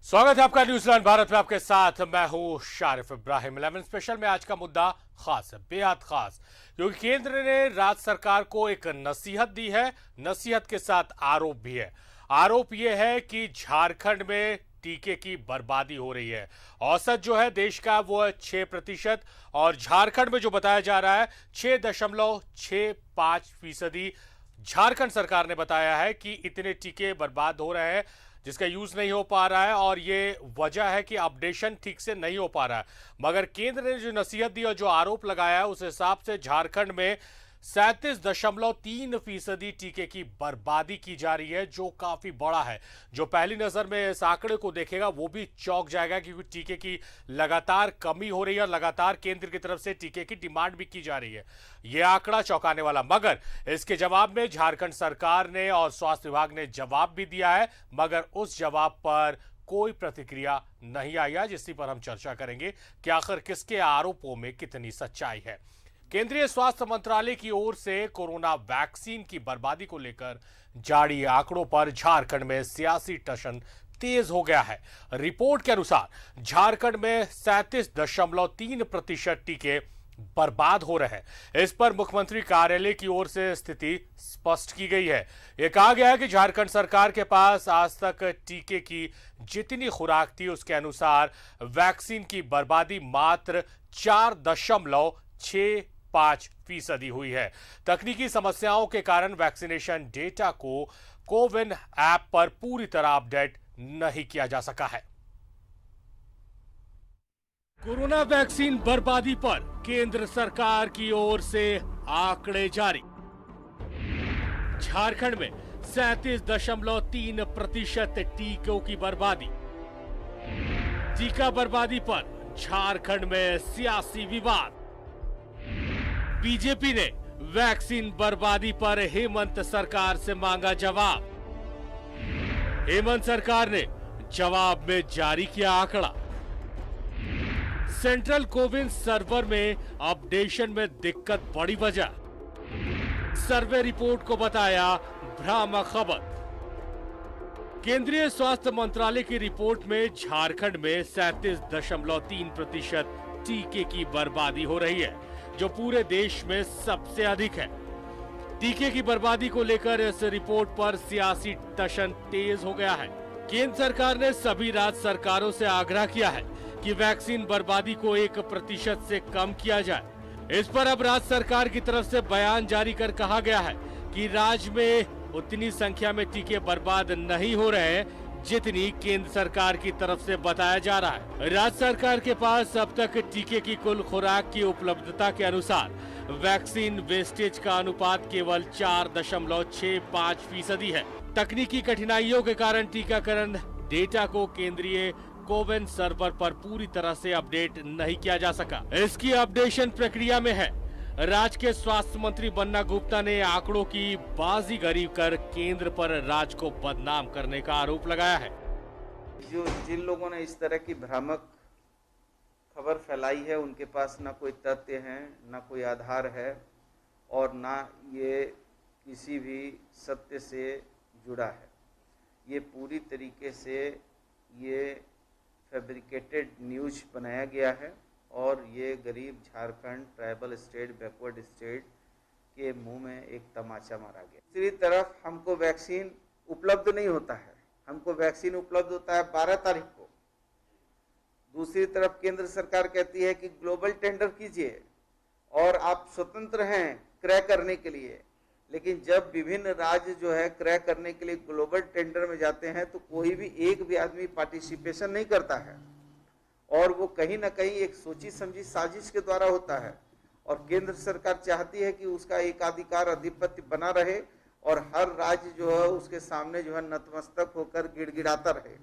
स्वागत है आपका न्यूजीलैंड भारत में। आपके साथ मैं हूं शारिफ इब्राहिम। 11 स्पेशल में आज का मुद्दा खास है, बेहद खास, क्योंकि केंद्र ने राज्य सरकार को एक नसीहत दी है। नसीहत के साथ आरोप भी है। आरोप यह है कि झारखंड में टीके की बर्बादी हो रही है। औसत जो है देश का वो है 6%, और झारखंड में जो बताया जा रहा है 6.65%। झारखंड सरकार ने बताया है कि इतने टीके बर्बाद हो रहे हैं जिसका यूज नहीं हो पा रहा है, और ये वजह है कि अपडेशन ठीक से नहीं हो पा रहा है। मगर केंद्र ने जो नसीहत दी और जो आरोप लगाया है उस हिसाब से झारखंड में 37.3% टीके की बर्बादी की जा रही है, जो काफी बड़ा है। जो पहली नजर में इस आंकड़े को देखेगा वो भी चौंक जाएगा, क्योंकि टीके की लगातार कमी हो रही है और लगातार केंद्र की तरफ से टीके की डिमांड भी की जा रही है। यह आंकड़ा चौंकाने वाला। मगर इसके जवाब में झारखंड सरकार ने और स्वास्थ्य विभाग ने जवाब भी दिया है, मगर उस जवाब पर कोई प्रतिक्रिया नहीं आई है, जिसकी पर हम चर्चा करेंगे कि आखिर किसके आरोपों में कितनी सच्चाई है। केंद्रीय स्वास्थ्य मंत्रालय की ओर से कोरोना वैक्सीन की बर्बादी को लेकर जारी आंकड़ों पर झारखंड में सियासी टशन तेज हो गया है। रिपोर्ट के अनुसार झारखंड में 37.3% टीके बर्बाद हो रहे हैं। इस पर मुख्यमंत्री कार्यालय की ओर से स्थिति स्पष्ट की गई है। यह कहा गया है कि झारखंड सरकार के पास आज तक टीके की जितनी खुराक थी उसके अनुसार वैक्सीन की बर्बादी मात्र 4.65% हुई है। तकनीकी समस्याओं के कारण वैक्सीनेशन डेटा को कोविन ऐप पर पूरी तरह अपडेट नहीं किया जा सका है। कोरोना वैक्सीन बर्बादी पर केंद्र सरकार की ओर से आंकड़े जारी। झारखंड में 37.3% टीकों की बर्बादी। टीका बर्बादी पर झारखंड में सियासी विवाद। बीजेपी ने वैक्सीन बर्बादी पर हेमंत सरकार से मांगा जवाब। हेमंत सरकार ने जवाब में जारी किया आंकड़ा। सेंट्रल कोविन सर्वर में अपडेशन में दिक्कत बड़ी वजह। सर्वे रिपोर्ट को बताया भ्रामक खबर। केंद्रीय स्वास्थ्य मंत्रालय की रिपोर्ट में झारखंड में 37.3% टीके की बर्बादी हो रही है, जो पूरे देश में सबसे अधिक है। टीके की बर्बादी को लेकर इस रिपोर्ट पर सियासी टशन तेज हो गया है। केंद्र सरकार ने सभी राज्य सरकारों से आग्रह किया है कि वैक्सीन बर्बादी को 1% से कम किया जाए। इस पर अब राज्य सरकार की तरफ से बयान जारी कर कहा गया है कि राज्य में उतनी संख्या में टीके बर्बाद नहीं हो रहे हैं जितनी केंद्र सरकार की तरफ से बताया जा रहा है। राज्य सरकार के पास अब तक टीके की कुल खुराक की उपलब्धता के अनुसार वैक्सीन वेस्टेज का अनुपात केवल 4.65% है। तकनीकी कठिनाइयों के कारण टीकाकरण डेटा को केंद्रीय कोविन सर्वर पर पूरी तरह से अपडेट नहीं किया जा सका। इसकी अपडेशन प्रक्रिया में है। राज्य के स्वास्थ्य मंत्री बन्ना गुप्ता ने आंकड़ों की बाजीगरी कर केंद्र पर राज्य को बदनाम करने का आरोप लगाया है। जिन लोगों ने इस तरह की भ्रामक खबर फैलाई है उनके पास ना कोई तथ्य है, ना कोई आधार है, और ना ये किसी भी सत्य से जुड़ा है। ये पूरी तरीके से ये फैब्रिकेटेड न्यूज बनाया गया है, और ये गरीब Jharkhand, tribal state, backward state के मुंह में एक तमाचा मारा गया। दूसरी तरफ हमको वैक्सीन उपलब्ध नहीं होता है। हमको वैक्सीन उपलब्ध होता है 12 तारीख को। दूसरी तरफ केंद्र सरकार कहती है कि ग्लोबल टेंडर कीजिए और आप स्वतंत्र हैं क्रय करने के लिए। लेकिन जब विभिन्न राज्य जो है क्रय करने के लिए ग्लोबल टेंडर में जाते हैं तो कोई भी एक भी आदमी पार्टिसिपेशन नहीं करता है, और वो कहीं ना कहीं एक सोची समझी साजिश के द्वारा होता है। और केंद्र सरकार चाहती है कि उसका एकाधिकार अधिपत्य बना रहे और हर राज्य जो है उसके सामने जो है नतमस्तक होकर गिड़गिड़ाता रहे।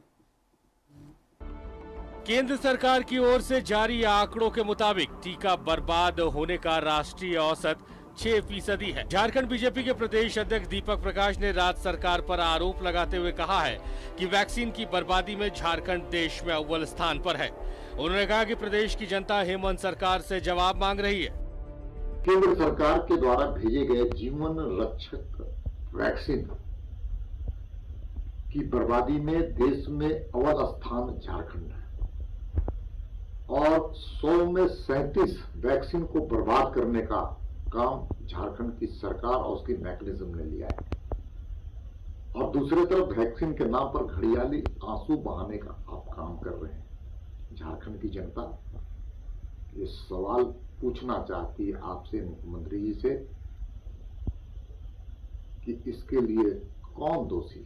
केंद्र सरकार की ओर से जारी आंकड़ों के मुताबिक टीका बर्बाद होने का राष्ट्रीय औसत 6% है। झारखंड बीजेपी के प्रदेश अध्यक्ष दीपक प्रकाश ने राज्य सरकार पर आरोप लगाते हुए कहा है कि वैक्सीन की बर्बादी में झारखंड देश में अव्वल स्थान पर है। उन्होंने कहा कि प्रदेश की जनता हेमंत सरकार से जवाब मांग रही है। केंद्र सरकार के द्वारा भेजे गए जीवन रक्षक वैक्सीन की बर्बादी में देश में अव्वल स्थान झारखंड है और 100 में 37 वैक्सीन को बर्बाद करने का काम झारखंड की सरकार और उसकी मैकेनिज्म ने लिया है। और दूसरी तरफ वैक्सीन के नाम पर घड़ियाली आंसू बहाने का आप काम कर रहे हैं। झारखंड की जनता ये सवाल पूछना चाहती है आपसे, मुख्यमंत्री जी से, कि इसके लिए कौन दोषी,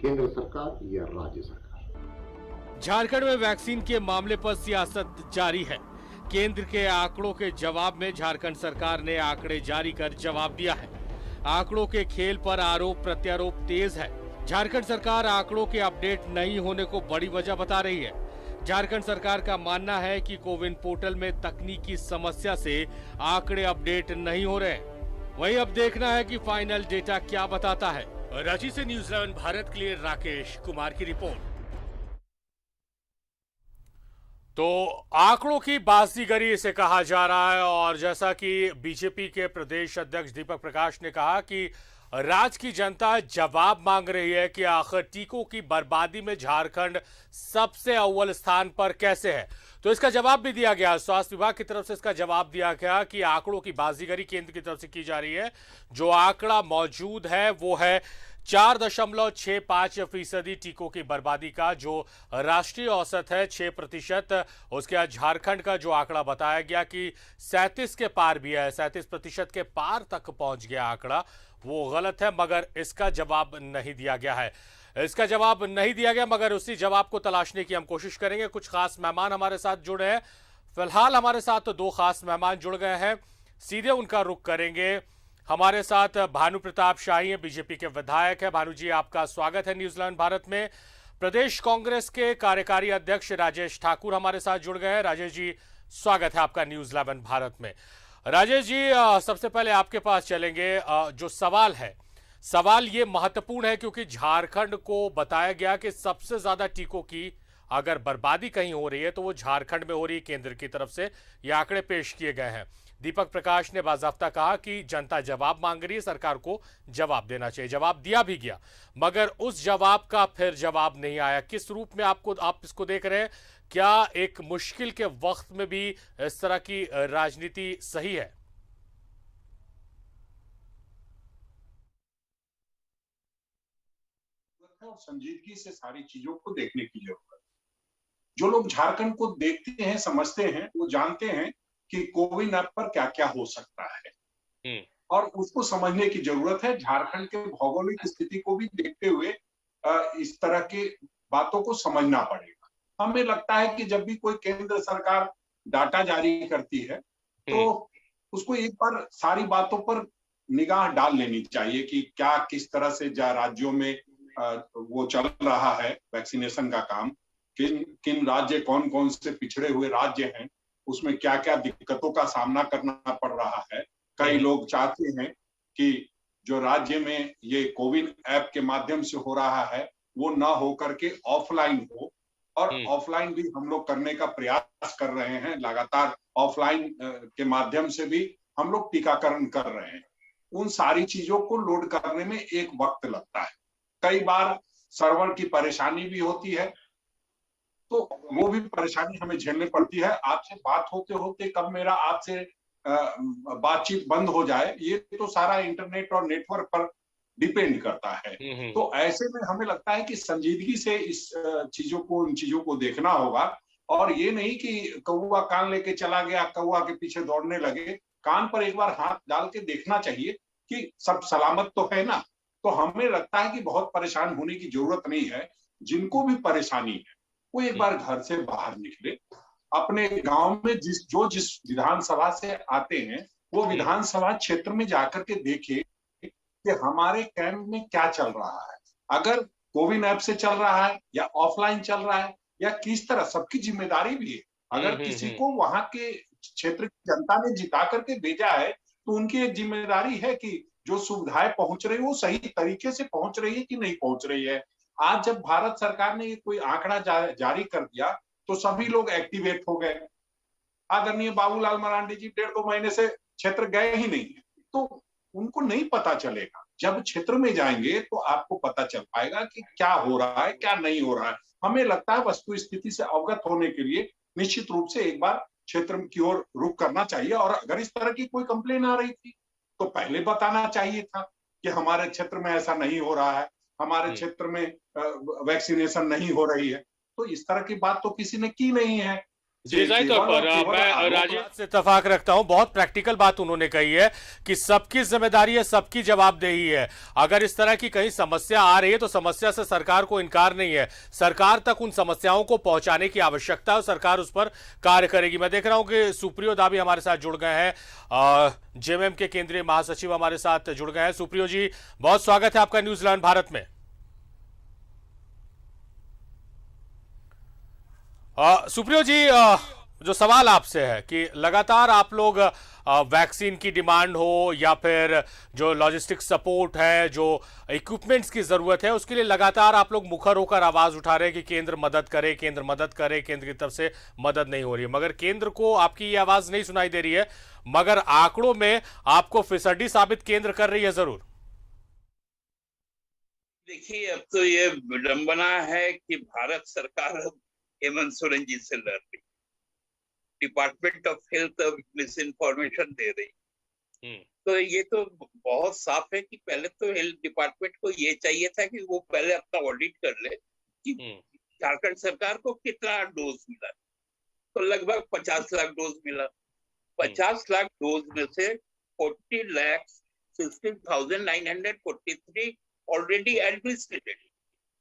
केंद्र सरकार या राज्य सरकार? झारखंड में वैक्सीन के मामले पर सियासत जारी है। केंद्र के आंकड़ों के जवाब में झारखंड सरकार ने आंकड़े जारी कर जवाब दिया है। आंकड़ों के खेल पर आरोप प्रत्यारोप तेज है। झारखंड सरकार आंकड़ों के अपडेट नहीं होने को बड़ी वजह बता रही है। झारखंड सरकार का मानना है कि कोविन पोर्टल में तकनीकी समस्या से आंकड़े अपडेट नहीं हो रहे हैं। वहीं अब देखना है कि फाइनल डेटा क्या बताता है। रांची से न्यूज़ 11 भारत के लिए राकेश कुमार की रिपोर्ट। तो आंकड़ों की बाजीगरी इसे कहा जा रहा है और जैसा कि बीजेपी के प्रदेश अध्यक्ष दीपक प्रकाश ने कहा कि राज्य की जनता जवाब मांग रही है कि आखिर टीकों की बर्बादी में झारखंड सबसे अव्वल स्थान पर कैसे है। तो इसका जवाब भी दिया गया, स्वास्थ्य विभाग की तरफ से इसका जवाब दिया गया कि आंकड़ों की बाजीगरी केंद्र की तरफ से की जा रही है। जो आंकड़ा मौजूद है वो है 4.65% टीकों की बर्बादी का, जो राष्ट्रीय औसत है 6%। उसके बाद झारखंड का जो आंकड़ा बताया गया कि 37 के पार भी है, 37% के पार तक पहुंच गया आंकड़ा, वो गलत है, मगर इसका जवाब नहीं दिया गया है। इसका जवाब नहीं दिया गया, मगर उसी जवाब को तलाशने की हम कोशिश करेंगे। कुछ खास मेहमान हमारे साथ जुड़े हैं। फिलहाल हमारे साथ तो 2 खास मेहमान जुड़ गए हैं, सीधे उनका रुख करेंगे। हमारे साथ भानु प्रताप शाही हैं, बीजेपी के विधायक है। भानु जी, आपका स्वागत है न्यूज़ 11 भारत में। प्रदेश कांग्रेस के कार्यकारी अध्यक्ष राजेश ठाकुर हमारे साथ जुड़ गए हैं। राजेश जी, स्वागत है आपका न्यूज़ 11 भारत में। राजेश जी, सबसे पहले आपके पास चलेंगे। जो सवाल ये महत्वपूर्ण है क्योंकि झारखंड को बताया गया कि सबसे ज्यादा टीकों की अगर बर्बादी कहीं हो रही है तो वो झारखंड में हो रही है। केंद्र की तरफ से ये आंकड़े पेश किए गए हैं। दीपक प्रकाश ने बाज़ाफ्ता कहा कि जनता जवाब मांग रही है, सरकार को जवाब देना चाहिए। जवाब दिया भी गया, मगर उस जवाब का फिर जवाब नहीं आया। किस रूप में आप इसको देख रहे हैं? क्या एक मुश्किल के वक्त में भी इस तरह की राजनीति सही है? और संजीदगी से सारी चीजों को देखने की जरूरत है। जो लोग झारखंड को देखते हैं, समझते हैं, वो जानते हैं कि कोविन ऐप पर क्या क्या हो सकता है और उसको समझने की जरूरत है। झारखंड के भौगोलिक स्थिति को भी देखते हुए इस तरह के बातों को समझना पड़ेगा। हमें लगता है कि जब भी कोई केंद्र सरकार डाटा जारी करती है तो उसको एक बार सारी बातों पर निगाह डाल लेनी चाहिए कि क्या किस तरह से राज्यों में वो चल रहा है वैक्सीनेशन का काम, किन राज्य, कौन कौन से पिछड़े हुए राज्य हैं, उसमें क्या क्या दिक्कतों का सामना करना पड़ रहा है। कई लोग चाहते हैं कि जो राज्य में ये कोविन ऐप के माध्यम से हो रहा है वो ना हो करके ऑफलाइन हो, और ऑफलाइन भी हम लोग करने का प्रयास कर रहे हैं। लगातार ऑफलाइन के माध्यम से भी हम लोग टीकाकरण कर रहे हैं। उन सारी चीजों को लोड करने में एक वक्त लगता है, कई बार सर्वर की परेशानी भी होती है, तो वो भी परेशानी हमें झेलनी पड़ती है। आपसे बात होते होते कब मेरा आपसे बातचीत बंद हो जाए, ये तो सारा इंटरनेट और नेटवर्क पर डिपेंड करता है। तो ऐसे में हमें लगता है कि संजीदगी से इन चीजों को देखना होगा, और ये नहीं कि कौवा कान लेके चला गया, कौवा के पीछे दौड़ने लगे। कान पर एक बार हाथ डाल के देखना चाहिए कि सब सलामत तो है ना। तो हमें लगता है कि बहुत परेशान होने की जरूरत नहीं है। जिनको भी परेशानी है वो एक बार घर से बाहर निकले, अपने गांव में जिस विधानसभा से आते हैं वो विधानसभा क्षेत्र में जाकर के देखे कि हमारे कैंप में क्या चल रहा है, अगर कोविन ऐप से चल रहा है या ऑफलाइन चल रहा है या किस तरह। सबकी जिम्मेदारी भी है। अगर किसी को वहां के क्षेत्र की जनता ने जिता करके भेजा है तो उनकी एक जिम्मेदारी है कि जो सुविधाएं पहुंच रही है वो सही तरीके से पहुंच रही है कि नहीं पहुंच रही है। आज जब भारत सरकार ने कोई आंकड़ा जारी कर दिया तो सभी लोग एक्टिवेट हो गए। आदरणीय बाबूलाल मरांडी जी 1.5-2 महीने से क्षेत्र गए ही नहीं है, तो उनको नहीं पता चलेगा। जब क्षेत्र में जाएंगे तो आपको पता चल पाएगा कि क्या हो रहा है, क्या नहीं हो रहा है। हमें लगता है वस्तु स्थिति से अवगत होने के लिए निश्चित रूप से एक बार क्षेत्र की ओर रुख करना चाहिए। और अगर इस तरह की कोई कंप्लेन आ रही थी तो पहले बताना चाहिए था कि हमारे क्षेत्र में ऐसा नहीं हो रहा है, हमारे क्षेत्र में वैक्सीनेशन नहीं हो रही है। तो इस तरह की बात तो किसी ने की नहीं है। जी, जाहिर तौर पर मैं राजेश से इत्तेफाक रखता हूं। बहुत प्रैक्टिकल बात उन्होंने कही है कि सबकी जिम्मेदारी है, सबकी जवाबदेही है। अगर इस तरह की कहीं समस्या आ रही है तो समस्या से सरकार को इनकार नहीं है, सरकार तक उन समस्याओं को पहुंचाने की आवश्यकता है और सरकार उस पर कार्य करेगी। मैं देख रहा हूं कि सुप्रियो दा भी हमारे साथ जुड़ गए हैं, जेएमएम के केंद्रीय महासचिव हमारे साथ जुड़ गए हैं। सुप्रियो जी, बहुत स्वागत है आपका न्यूज 11 भारत में। सुप्रियो जी, जो सवाल आपसे है कि लगातार आप लोग वैक्सीन की डिमांड हो या फिर जो लॉजिस्टिक सपोर्ट है, जो इक्विपमेंट्स की जरूरत है, उसके लिए लगातार आप लोग मुखर होकर आवाज उठा रहे हैं कि केंद्र मदद करे, केंद्र मदद करे, केंद्र की तरफ से मदद नहीं हो रही है। मगर केंद्र को आपकी ये आवाज नहीं सुनाई दे रही है, मगर आंकड़ों में आपको फिसड्डी साबित केंद्र कर रही है जरूर। देखिए, अब तो ये विडंबना है कि भारत सरकार हेमंत सोरेन जी से लड़ रही, department of health misinformation दे रही। तो ये तो बहुत साफ है कि पहले तो हेल्थ डिपार्टमेंट को ये चाहिए था कि वो पहले अपना ऑडिट कर ले कि झारखंड सरकार को कितना डोज मिला। तो लगभग 50 लाख डोज मिला। 50 लाख डोज में से 40,16,943 ऑलरेडी एडमिनिस्ट्रेटेड,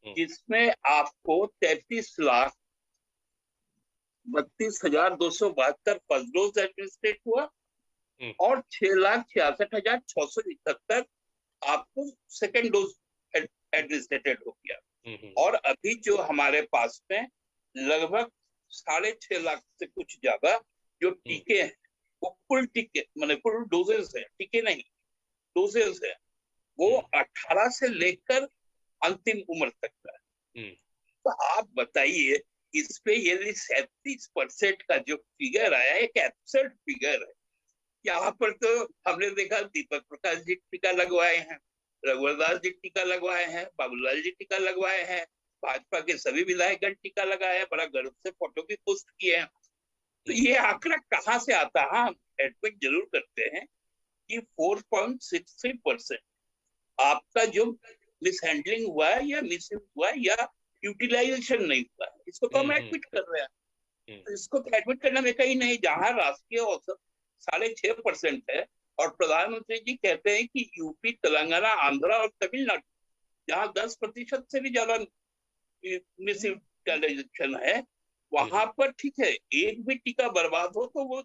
जिसमें आपको 33,32,272 फर्स्ट डोज एडमिनिस्ट्रेट हुआ और 6,66,671 आपको सेकेंड डोज एडमिनिस्ट्रेटेड हो गया। और अभी जो हमारे पास में लगभग 6.5 लाख से कुछ ज्यादा जो टीके हैं, वो फुल टीके माने फुल डोजेस है, टीके नहीं डोजेस है, वो 18 से लेकर अंतिम उम्र तक का है। तो आप बताइए, इस पे यदि 37% का जो फिगर आया, एक एब्सर्ड फिगर है। यहाँ पर तो हमने देखा दीपक प्रकाश जी टीका लगवाए हैं, रघुवर दास जी टीका लगवाए हैं, बाबूलाल जी टीका लगवाए हैं, भाजपा के सभी विधायकगण टीका लगाए हैं, बड़ा गर्व से फोटो भी पोस्ट किए हैं। तो ये आंकड़ा कहाँ से आता है? हम एडमिट जरूर करते हैं कि 4.63% आपका जो मिसहैंडलिंग हुआ है या मिस हुआ है या यूटिलाइजेशन नहीं हुआ है, इसको तो हम एडमिट कर रहे हैं। तो इसको तो एडमिट करने में कहीं नहीं, जहां राष्ट्रीय औसत 6.5% है और प्रधानमंत्री जी कहते हैं कि यूपी, तेलंगाना, आंध्रा और तमिलनाडु जहां 10% से भी ज्यादा मिस यूटिलाइजेशन है, वहां पर ठीक है, एक भी टीका बर्बाद हो तो वो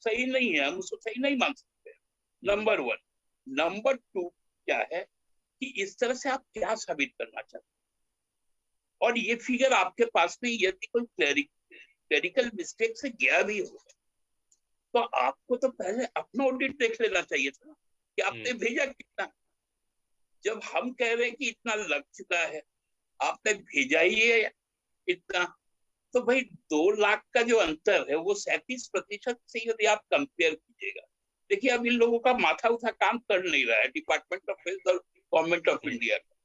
सही नहीं है, हम उसको सही नहीं मान सकते। नंबर 1। नंबर 2 क्या है कि इस तरह से आप क्या साबित करना चाहते हैं? और ये फिगर आपके पास में यदि कोई क्लरिकल मिस्टेक से गया भी हो तो आपको तो पहले अपना ऑडिट देख लेना चाहिए था कि आपने भेजा कितना। जब हम कह रहे हैं कि इतना लग चुका है, आपने भेजा ही है इतना, तो भाई 2 लाख का जो अंतर है वो 37% से यदि आप कंपेयर कीजिएगा। देखिए, अब इन लोगों का माथा उठा काम कर नहीं रहा है, डिपार्टमेंट ऑफ हेल्थ और गवर्नमेंट ऑफ इंडिया का।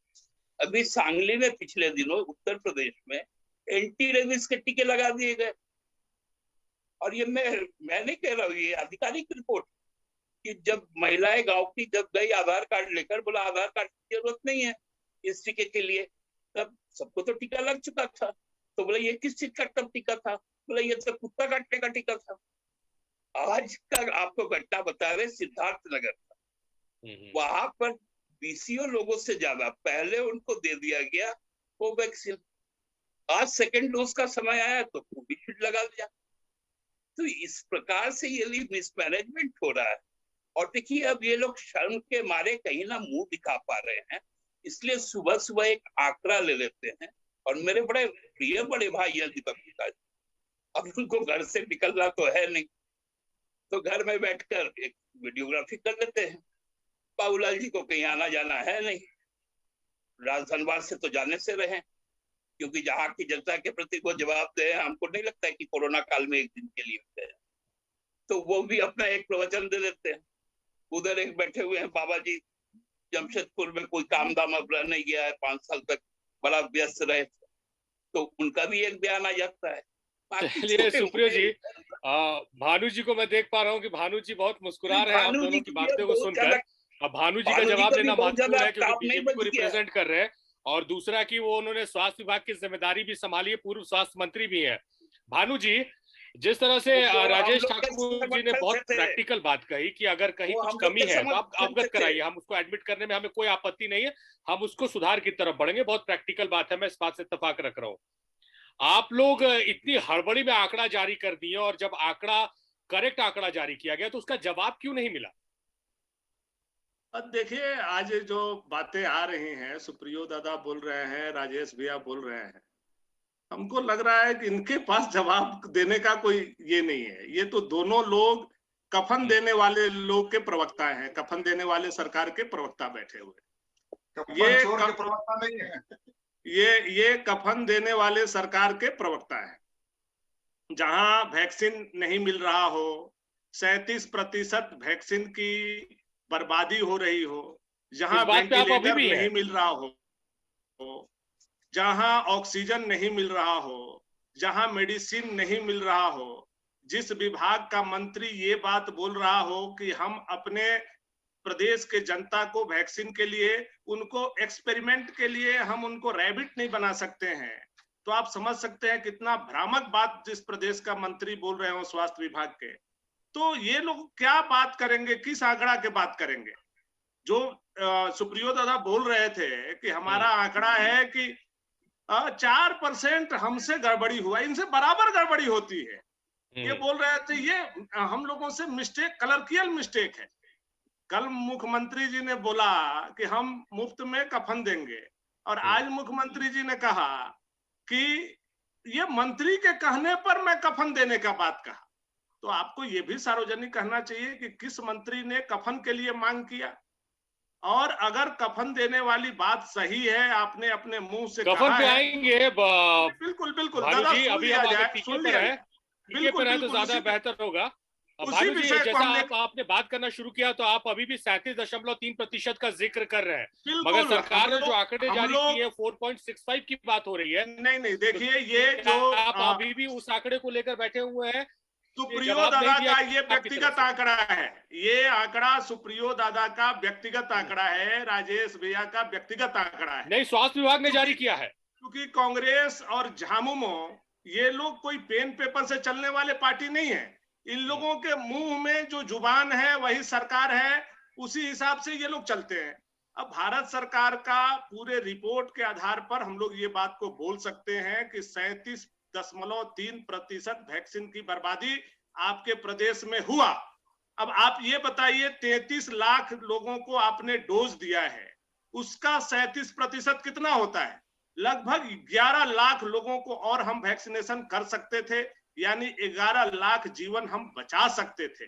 अभी सांगली में पिछले दिनों उत्तर प्रदेश में एंटी रेबीज के टीके लगा दिए गए। और ये मैं नहीं कह रहा हूँ, ये आधिकारिक रिपोर्ट, कि जब महिलाएं गांव की जब गई आधार कार्ड लेकर, बोला आधार कार्ड की जरूरत नहीं है इस टीके के लिए, तब सबको तो टीका लग चुका था। तो बोला ये किस चीज का तब टीका था? बोला ये तो कुत्ता काटने का टीका था। आज का आपको घटना बता रहे सिद्धार्थ नगर का, वहां पर बीसीओ लोगों से ज्यादा पहले उनको दे दिया गया कोवैक्सीन। आज सेकेंड डोज का समय आया तो कोविशील्ड लगा दिया। तो इस प्रकार से यदि मिसमैनेजमेंट हो रहा है, और देखिए अब ये लोग शर्म के मारे कहीं ना मुंह दिखा पा रहे हैं, इसलिए सुबह सुबह एक आंकड़ा ले लेते हैं। और मेरे बड़े प्रिय बड़े भाई है दीपक प्रकाश, अब उनको घर से निकलना तो है नहीं, तो घर में बैठकर एक वीडियोग्राफी कर लेते हैं। बाबूलाल जी को कहीं आना जाना है नहीं, राजधनवाद से तो जाने से रहे, क्योंकि जहाँ की जनता के प्रति वो जवाब दे, हमको नहीं लगता है कि कोरोना काल में एक दिन के लिए गए, तो वो भी अपना एक प्रवचन दे देते हैं। उधर एक बैठे हुए हैं बाबा जी जमशेदपुर में कोई काम दाम अब रह नहीं गया है, 5 साल तक बड़ा व्यस्त रहे, तो उनका भी एक बयान आ जाता है। चलिए सुप्रियो जी, भानु जी को मैं देख पा रहा हूँ कि भानु जी बहुत मुस्कुरा रहे हैं आप दोनों की बातों को सुनकर। अब भानु जी का जवाब देना महत्वपूर्ण है क्योंकि बीजेपी को रिप्रेजेंट कर रहे हैं, और दूसरा कि वो उन्होंने स्वास्थ्य विभाग की जिम्मेदारी भी संभाली है, पूर्व स्वास्थ्य मंत्री भी है। भानु जी, जिस तरह से राजेश ठाकुर जी ने बहुत प्रैक्टिकल बात कही कि अगर कहीं कुछ कमी है तो आप अवगत कराइए, हम उसको एडमिट करने में हमें कोई आपत्ति नहीं है, हम उसको सुधार की तरफ बढ़ेंगे, बहुत प्रैक्टिकल बात है, मैं इस बात से इत्तेफाक रख रहा हूँ। आप लोग इतनी हड़बड़ी में आंकड़ा जारी कर दिए, और जब आंकड़ा करेक्ट आंकड़ा जारी किया गया तो उसका जवाब क्यों नहीं मिला? अब देखिए, आज जो बातें आ रही हैं, सुप्रियो दादा बोल रहे हैं, राजेश भैया बोल रहे हैं, हमको लग रहा है कि इनके पास जवाब देने का कोई ये नहीं है। ये तो दोनों लोग कफन देने वाले लोग के प्रवक्ता हैं, कफन देने वाले सरकार के प्रवक्ता बैठे हुए। ये प्रवक्ता नहीं है, ये कफन देने वाले सरकार के प्रवक्ता हैं। जहां वैक्सीन नहीं मिल रहा हो, 37% वैक्सीन की बर्बादी हो रही हो, जहां वेंटिलेटर नहीं मिल रहा हो, जहां ऑक्सीजन नहीं मिल रहा हो, जहां मेडिसिन नहीं मिल रहा हो, जिस विभाग का मंत्री ये बात बोल रहा हो कि हम अपने प्रदेश के जनता को वैक्सीन के लिए, उनको एक्सपेरिमेंट के लिए हम उनको रैबिट नहीं बना सकते हैं, तो आप समझ सकते हैं कितना भ्रामक बात जिस प्रदेश का मंत्री बोल रहे हो स्वास्थ्य विभाग के। तो ये लोग क्या बात करेंगे, किस आंकड़ा के बात करेंगे? जो सुप्रियो दादा बोल रहे थे कि हमारा आंकड़ा है कि 4% हमसे गड़बड़ी हुआ, इनसे बराबर गड़बड़ी होती है, ये बोल रहे थे। ये हम लोगों से मिस्टेक, कलर्कियल मिस्टेक है। कल मुख्यमंत्री जी ने बोला कि हम मुफ्त में कफन देंगे, और आज मुख्यमंत्री जी ने कहा कि ये मंत्री के कहने पर मैं कफन देने का बात कहा। तो आपको ये भी सार्वजनिक कहना चाहिए कि किस मंत्री ने कफन के लिए मांग किया, और अगर कफन देने वाली बात सही है, आपने अपने मुंह से कफन पे आएंगे। बिल्कुल बिल्कुल दादा, जी अभी हम टीके पर है, टीके पर है तो ज्यादा बेहतर होगा। भानु जी, जैसा आपने बात करना शुरू किया तो आप अभी भी 37.3% का जिक्र कर रहे हैं, मगर सरकार ने जो आंकड़े जारी किए 4.65 की बात हो रही है। नहीं, देखिए ये जो आप अभी भी उस आंकड़े को लेकर बैठे हुए हैं। सुप्रियो दादा का ये व्यक्तिगत आंकड़ा है, ये आंकड़ा सुप्रियो दादा का व्यक्तिगत आंकड़ा है, राजेश भैया का व्यक्तिगत आंकड़ा है। नहीं, स्वास्थ्य विभाग ने जारी किया है। क्योंकि कांग्रेस और झामुमो ये लोग कोई पेन पेपर से चलने वाले पार्टी नहीं है। इन लोगों के मुंह में जो जुबान है वही सरकार है, उसी हिसाब से ये लोग चलते हैं। अब भारत सरकार का पूरे रिपोर्ट के आधार पर हम लोग ये बात को बोल सकते हैं कि 37.3% वैक्सीन की बर्बादी आपके प्रदेश में हुआ। अब आप ये बताइए, 33 लाख लोगों को आपने डोज दिया है, उसका 37% कितना होता है? लगभग 11 लाख लोगों को और हम वैक्सीनेशन कर सकते थे, यानी 11 लाख जीवन हम बचा सकते थे।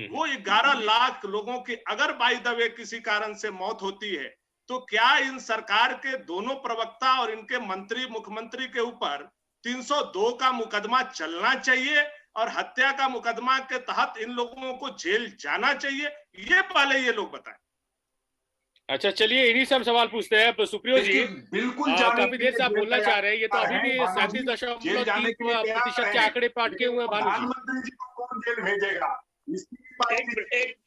वो 11 लाख लोगों की अगर बाय द वे किसी कारण से मौत होती है, तो क्या इन सरकार के दोनों प्रवक्ता और इनके मंत्री, मुख्यमंत्री के ऊपर 302 का मुकदमा चलना चाहिए और हत्या का मुकदमा के तहत इन लोगों को जेल जाना चाहिए? ये पहले ये लोग बताएं। अच्छा, चलिए इन्हीं से हम सवाल पूछते हैं। सुप्रियो जी, बिल्कुल काफी देर से आप बोलना चाह रहे हैं, ये तो अभी भी 37.3% के आंकड़े पे अटके हुए हैं। प्रधानमंत्री जी को कौन जेल भेजेगा?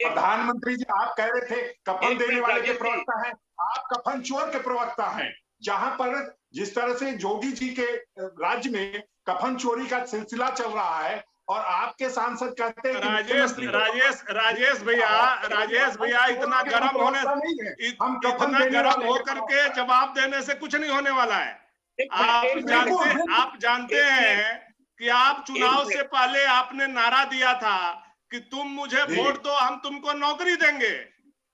प्रधानमंत्री जी, आप कह रहे थे कफन देने वाले के प्रवक्ता हैं, आप कफन चोर के प्रवक्ता हैं। जहां पर जिस तरह से योगी जी के राज्य में कफन चोरी का सिलसिला चल रहा है, और आपके सांसद कहते हैं राजेश भैया इतना गर्म होकर के जवाब देने से कुछ नहीं होने वाला है। आप जानते हैं कि आप चुनाव से पहले आपने नारा दिया था कि तुम मुझे वोट दो, हम तुमको नौकरी देंगे,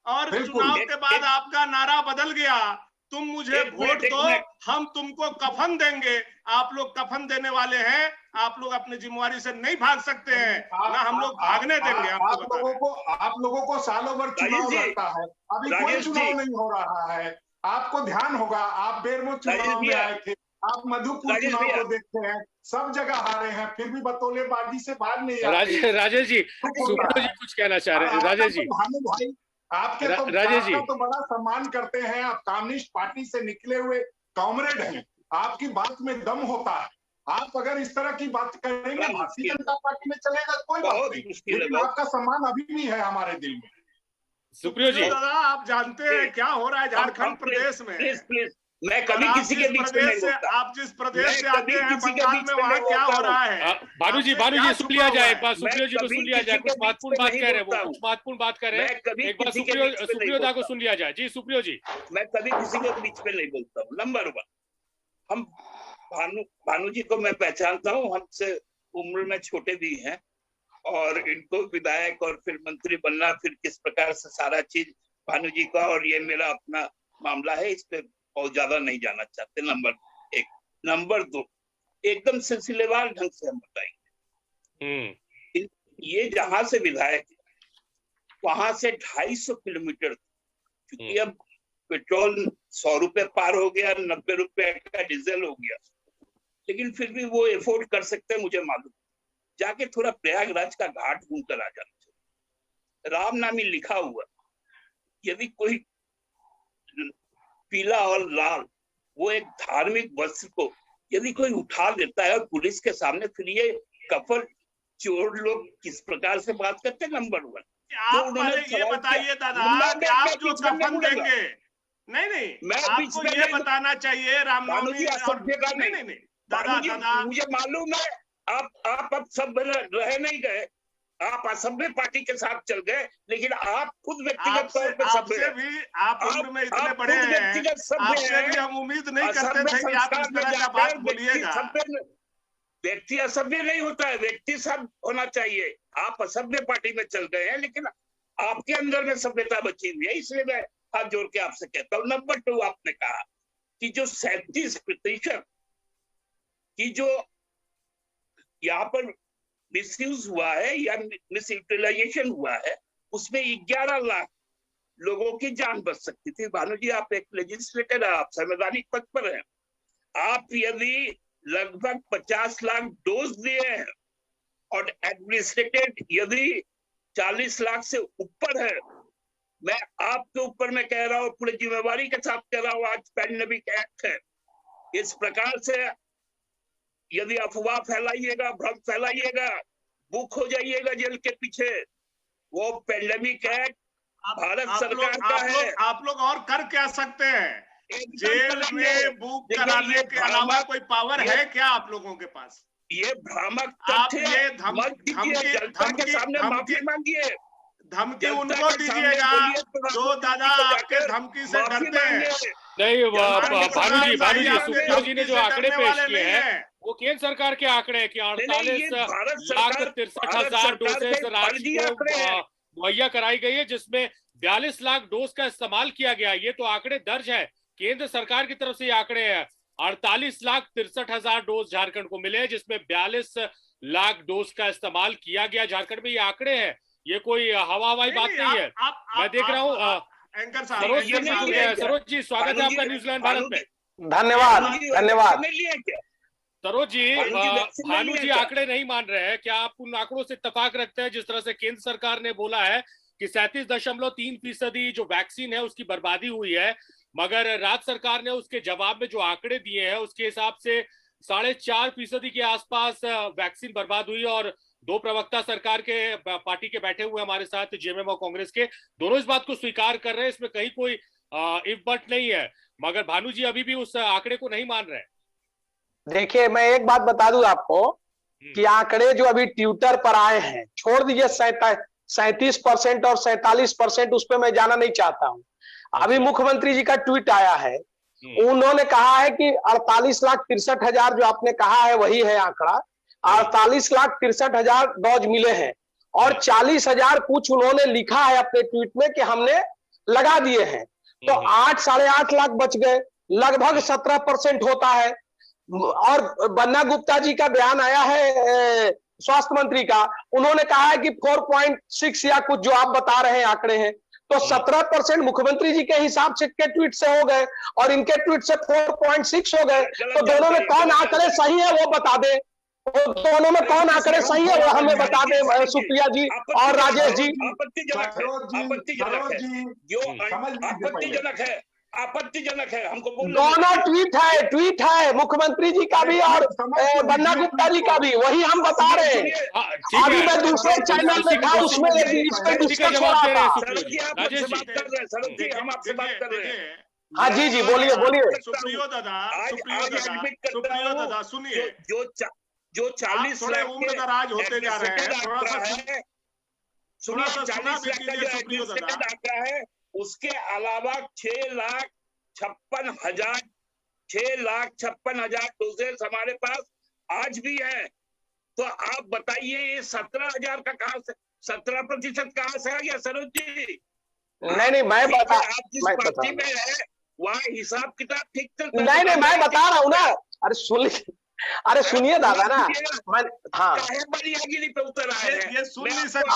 और चुनाव के बाद आपका नारा बदल गया, तुम मुझे वोट दो, हम तुमको कफन देंगे। आप लोग कफन देने वाले हैं, आप लोग अपनी जिम्मेवारी से नहीं भाग सकते हैं, ना हम लोग भागने देंगे। आप लोगों को सालों भर चुनाव लगता है, अभी कोई चुनाव नहीं हो रहा है। आपको ध्यान होगा, आप बेरमो चुनाव में आए थे, आप मधुपुर चुनाव को देखते हैं, सब जगह हारे हैं, फिर भी बतौलेबाजी से बाहर नहीं आए। राजेश जी, सुप्रियो जी कुछ कहना चाह रहे हैं। राजेश जी, भानु भाई आपके तो राजेश जी आपका तो बड़ा सम्मान करते हैं, आप कम्युनिस्ट पार्टी से निकले हुए कॉमरेड हैं, आपकी बात में दम होता है। आप अगर इस तरह की बात करेंगे भारतीय जनता पार्टी में चलेगा कोई बात नहीं, लेकिन आपका सम्मान अभी भी है हमारे दिल में। सुप्रियो जी, दादा आप जानते हैं क्या हो रहा है झारखंड प्रदेश में? प्लीज मैं कभी किसी के बीच में नहीं बोलता। आप जिस प्रदेश से आते हैं बंगाल में वहाँ क्या हो रहा है? भानु जी सुन लिया जाए एक बार, सुप्रियो जी को सुन लिया जाए, कुछ महत्वपूर्ण बात कह रहे हैं वो, कुछ महत्वपूर्ण बात कर रहे हैं, एक बार सुप्रियो दा को सुन लिया जाए। जी सुप्रियो जी। मैं कभी किसी के बीच में नहीं बोलता हूँ। नंबर 1, हम भानु जी को मैं पहचानता हूँ, हमसे उम्र में छोटे भी हैं, और इनको विधायक और फिर मंत्री बनना, फिर किस प्रकार से सारा चीज भानु जी का, और ये मेरा अपना मामला है, इस पे बहुत ज्यादा नहीं जाना चाहते। नंबर 1। नंबर 2, एकदम सिलसिलेवार ढंग से हम बताएंगे। ये जहां से विधायक वहां से 250 किलोमीटर, क्योंकि अब पेट्रोल 100 रुपए पार हो गया, 90 रुपए का डीजल हो गया, लेकिन फिर भी वो एफोर्ड कर सकते हैं, मुझे मालूम। जाके थोड़ा प्रयागराज का घाट घूम कर आ जाना चाहिए। रामनामी लिखा हुआ, यदि कोई पीला और लाल वो एक धार्मिक वस्त्र को यदि कोई उठा लेता है पुलिस के सामने, फिर ये कफन चोर लोग किस प्रकार से बात करते हैं। नंबर 1, आप ये बताइए दादा कि आप जो कफन देंगे, नहीं मैं आपको ये बताना चाहिए रामनवमी नहीं दादा मुझे मालूम है आप अब सब रह नहीं गए, आप असभ्य पार्टी के साथ चल गए, लेकिन आप खुद व्यक्तिगत तौर पर सभ्य भी, आप उम्र में इतने बड़े हैं, आपसे भी हम उम्मीद नहीं करते थे कि आप इस तरह का बात बोलिएगा। व्यक्ति असभ्य नहीं होता है, व्यक्ति सब होना चाहिए। आप असभ्य पार्टी में चल गए हैं, लेकिन आपके अंदर में सभ्यता बची हुई है, इसलिए मैं हाथ जोड़ के आपसे कहता हूँ। नंबर 2, आपने कहा कि जो 37% की जो यहाँ पर मिसयूज हुआ है या मिस यूटिलाइजेशन हुआ है, उसमें 11 लाख लोगों की जान बच सकती थी। भानु जी, आप एक लेजिस्लेटर है, आप संवैधानिक पद पर हैं। आप यदि लगभग 50 लाख डोज दिए हैं और एडमिनिस्ट्रेटेड यदि 40 लाख से ऊपर है, मैं आपके ऊपर मैं कह रहा हूँ, पूरी जिम्मेवारी के साथ कह रहा हूँ, आज पैंडेमिक एक्ट है, इस प्रकार से यदि अफवाह फैलाइएगा, भ्रम फैलाइएगा, बुक हो जाइएगा जेल के पीछे। वो पैंडेमिक एक्ट भारत सरकार का है। आप लोग और कर क्या सकते हैं? जेल में बुक कराने के अलावा कोई पावर है क्या आप लोगों के पास? ये भ्रामक आप ये धमकी के सामने माफी मांगिए, धमकी उनको दीजिएगा जो दादा आपके धमकी से डरते हैं। नहीं भानु जी सुप्रियो जी ने जो आंकड़े पेश किए हैं वो केंद्र सरकार के आंकड़े हैं कि 48,63,000 डोजेज राज्य को मुहैया कराई गई है, जिसमें 42 लाख डोज का इस्तेमाल किया गया। ये तो आंकड़े दर्ज है, केंद्र सरकार की तरफ से ये आंकड़े हैं। 48,63,000 डोज झारखंड को मिले, जिसमें 42 लाख डोज का इस्तेमाल किया गया। झारखंड में ये आंकड़े हैं, ये कोई हवाई बात नहीं है। मैं देख रहा हूँ सरोज जी, स्वागत है आपका न्यूजीलैंड भारत में। धन्यवाद। सरोज जी, भानु जी आंकड़े नहीं मान रहे हैं, क्या आप उन आंकड़ों से इत्तेफाक रखते हैं जिस तरह से केंद्र सरकार ने बोला है कि 37.3% जो वैक्सीन है उसकी बर्बादी हुई है, मगर राज्य सरकार ने उसके जवाब में जो आंकड़े दिए हैं उसके हिसाब से 4.5% के आसपास वैक्सीन बर्बाद हुई। और 2 प्रवक्ता सरकार के पार्टी के बैठे हुए हमारे साथ, जेएमएम और कांग्रेस के, दोनों इस बात को स्वीकार कर रहे हैं, इसमें कहीं कोई इफ बट नहीं है, मगर भानु जी अभी भी उस आंकड़े को नहीं मान रहे। देखिए, मैं एक बात बता दूं आपको कि आंकड़े जो अभी ट्विटर पर आए हैं, छोड़ दीजिए 37% और 47%, उस पर मैं जाना नहीं चाहता हूं। अभी मुख्यमंत्री जी का ट्वीट आया है, उन्होंने कहा है कि 48,63,000 जो आपने कहा है वही है आंकड़ा। 48,63,000 डोज मिले हैं और 40,000 कुछ उन्होंने लिखा है अपने ट्वीट में कि हमने लगा दिए हैं, तो 8 साढ़े 8 लाख बच गए, लगभग 17% होता है। और बन्ना गुप्ता जी का बयान आया है स्वास्थ्य मंत्री का, उन्होंने कहा है कि 4.6 या कुछ जो आप बता रहे हैं आंकड़े हैं, तो 17% मुख्यमंत्री जी के हिसाब से के ट्वीट से हो गए और इनके ट्वीट से 4.6 हो गए। तो दोनों में कौन आंकड़े सही है वो बता दे, तो दोनों में कौन आंकड़े सही है वो हमें बता दें सुप्रिया जी और राजेश जी। आपत्तिजनक है हमको दोनों ट्वीट है मुख्यमंत्री जी का भी और बन्ना गुप्ता जी का भी, वही हम बता रहे हैं। अभी मैं दूसरे चैनल में था, उसमें इस पे डिस्कस हो रहा था। हम आपसे बात कर रहे हैं। हाँ जी जी बोलिए बोलिए। सुप्रियो दादा सुनिए, जो 40 थोड़े उम्र दराज होते जा रहे हैं, थोड़ा सा सुनिए, 40 लाख का जो एडमिनिस्ट्रेटेड आंकड़ा है, उसके अलावा 6,56,000 डोजेस हमारे पास आज भी है। तो आप बताइए ये 17,000 का कहां से, 17% कहां से आ गया सरोज जी? नहीं मैं बता, आप जिस पार्टी में है वहाँ हिसाब किताब ठीक चलता है। नहीं मैं बता रहा हूँ ना। अरे सुनिए दादा ना, हाँ बलियागिरी पे उतर आए हैं। ये सुन नहीं सकते।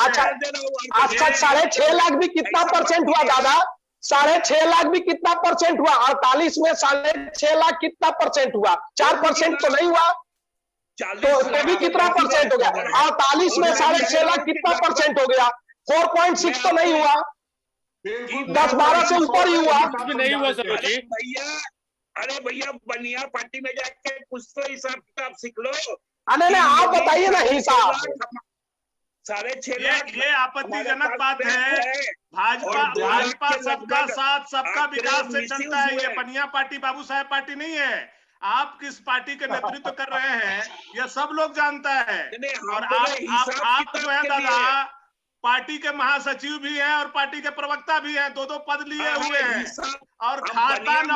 अच्छा 6.5 लाख भी कितना परसेंट हुआ दादा? 6.5 लाख भी कितना परसेंट हुआ? 48 में 6.5 लाख कितना परसेंट हुआ? 4% तो नहीं हुआ, तो भी कितना परसेंट हो गया? 48 में 6.5 लाख कितना परसेंट हो गया? 4.6 तो नहीं हुआ, 10-12 से ऊपर ही हुआ। नहीं हुआ सर जी। अरे भैया बनिया पार्टी में जाके कुछ तो हिसाब किताब सीख लो। नहीं आप बताइए ना हिसाब। 6.5 लाख ये आपत्तिजनक बात है। भाजपा सबका साथ सबका विकास से चलता है। ये बनिया पार्टी बाबू साहेब पार्टी नहीं है। आप किस पार्टी के नेतृत्व कर रहे हैं यह सब लोग जानता है। और आप जो है दादा पार्टी के महासचिव भी हैं और पार्टी के प्रवक्ता भी हैं, दो पद लिए हुए हैं। और खाता न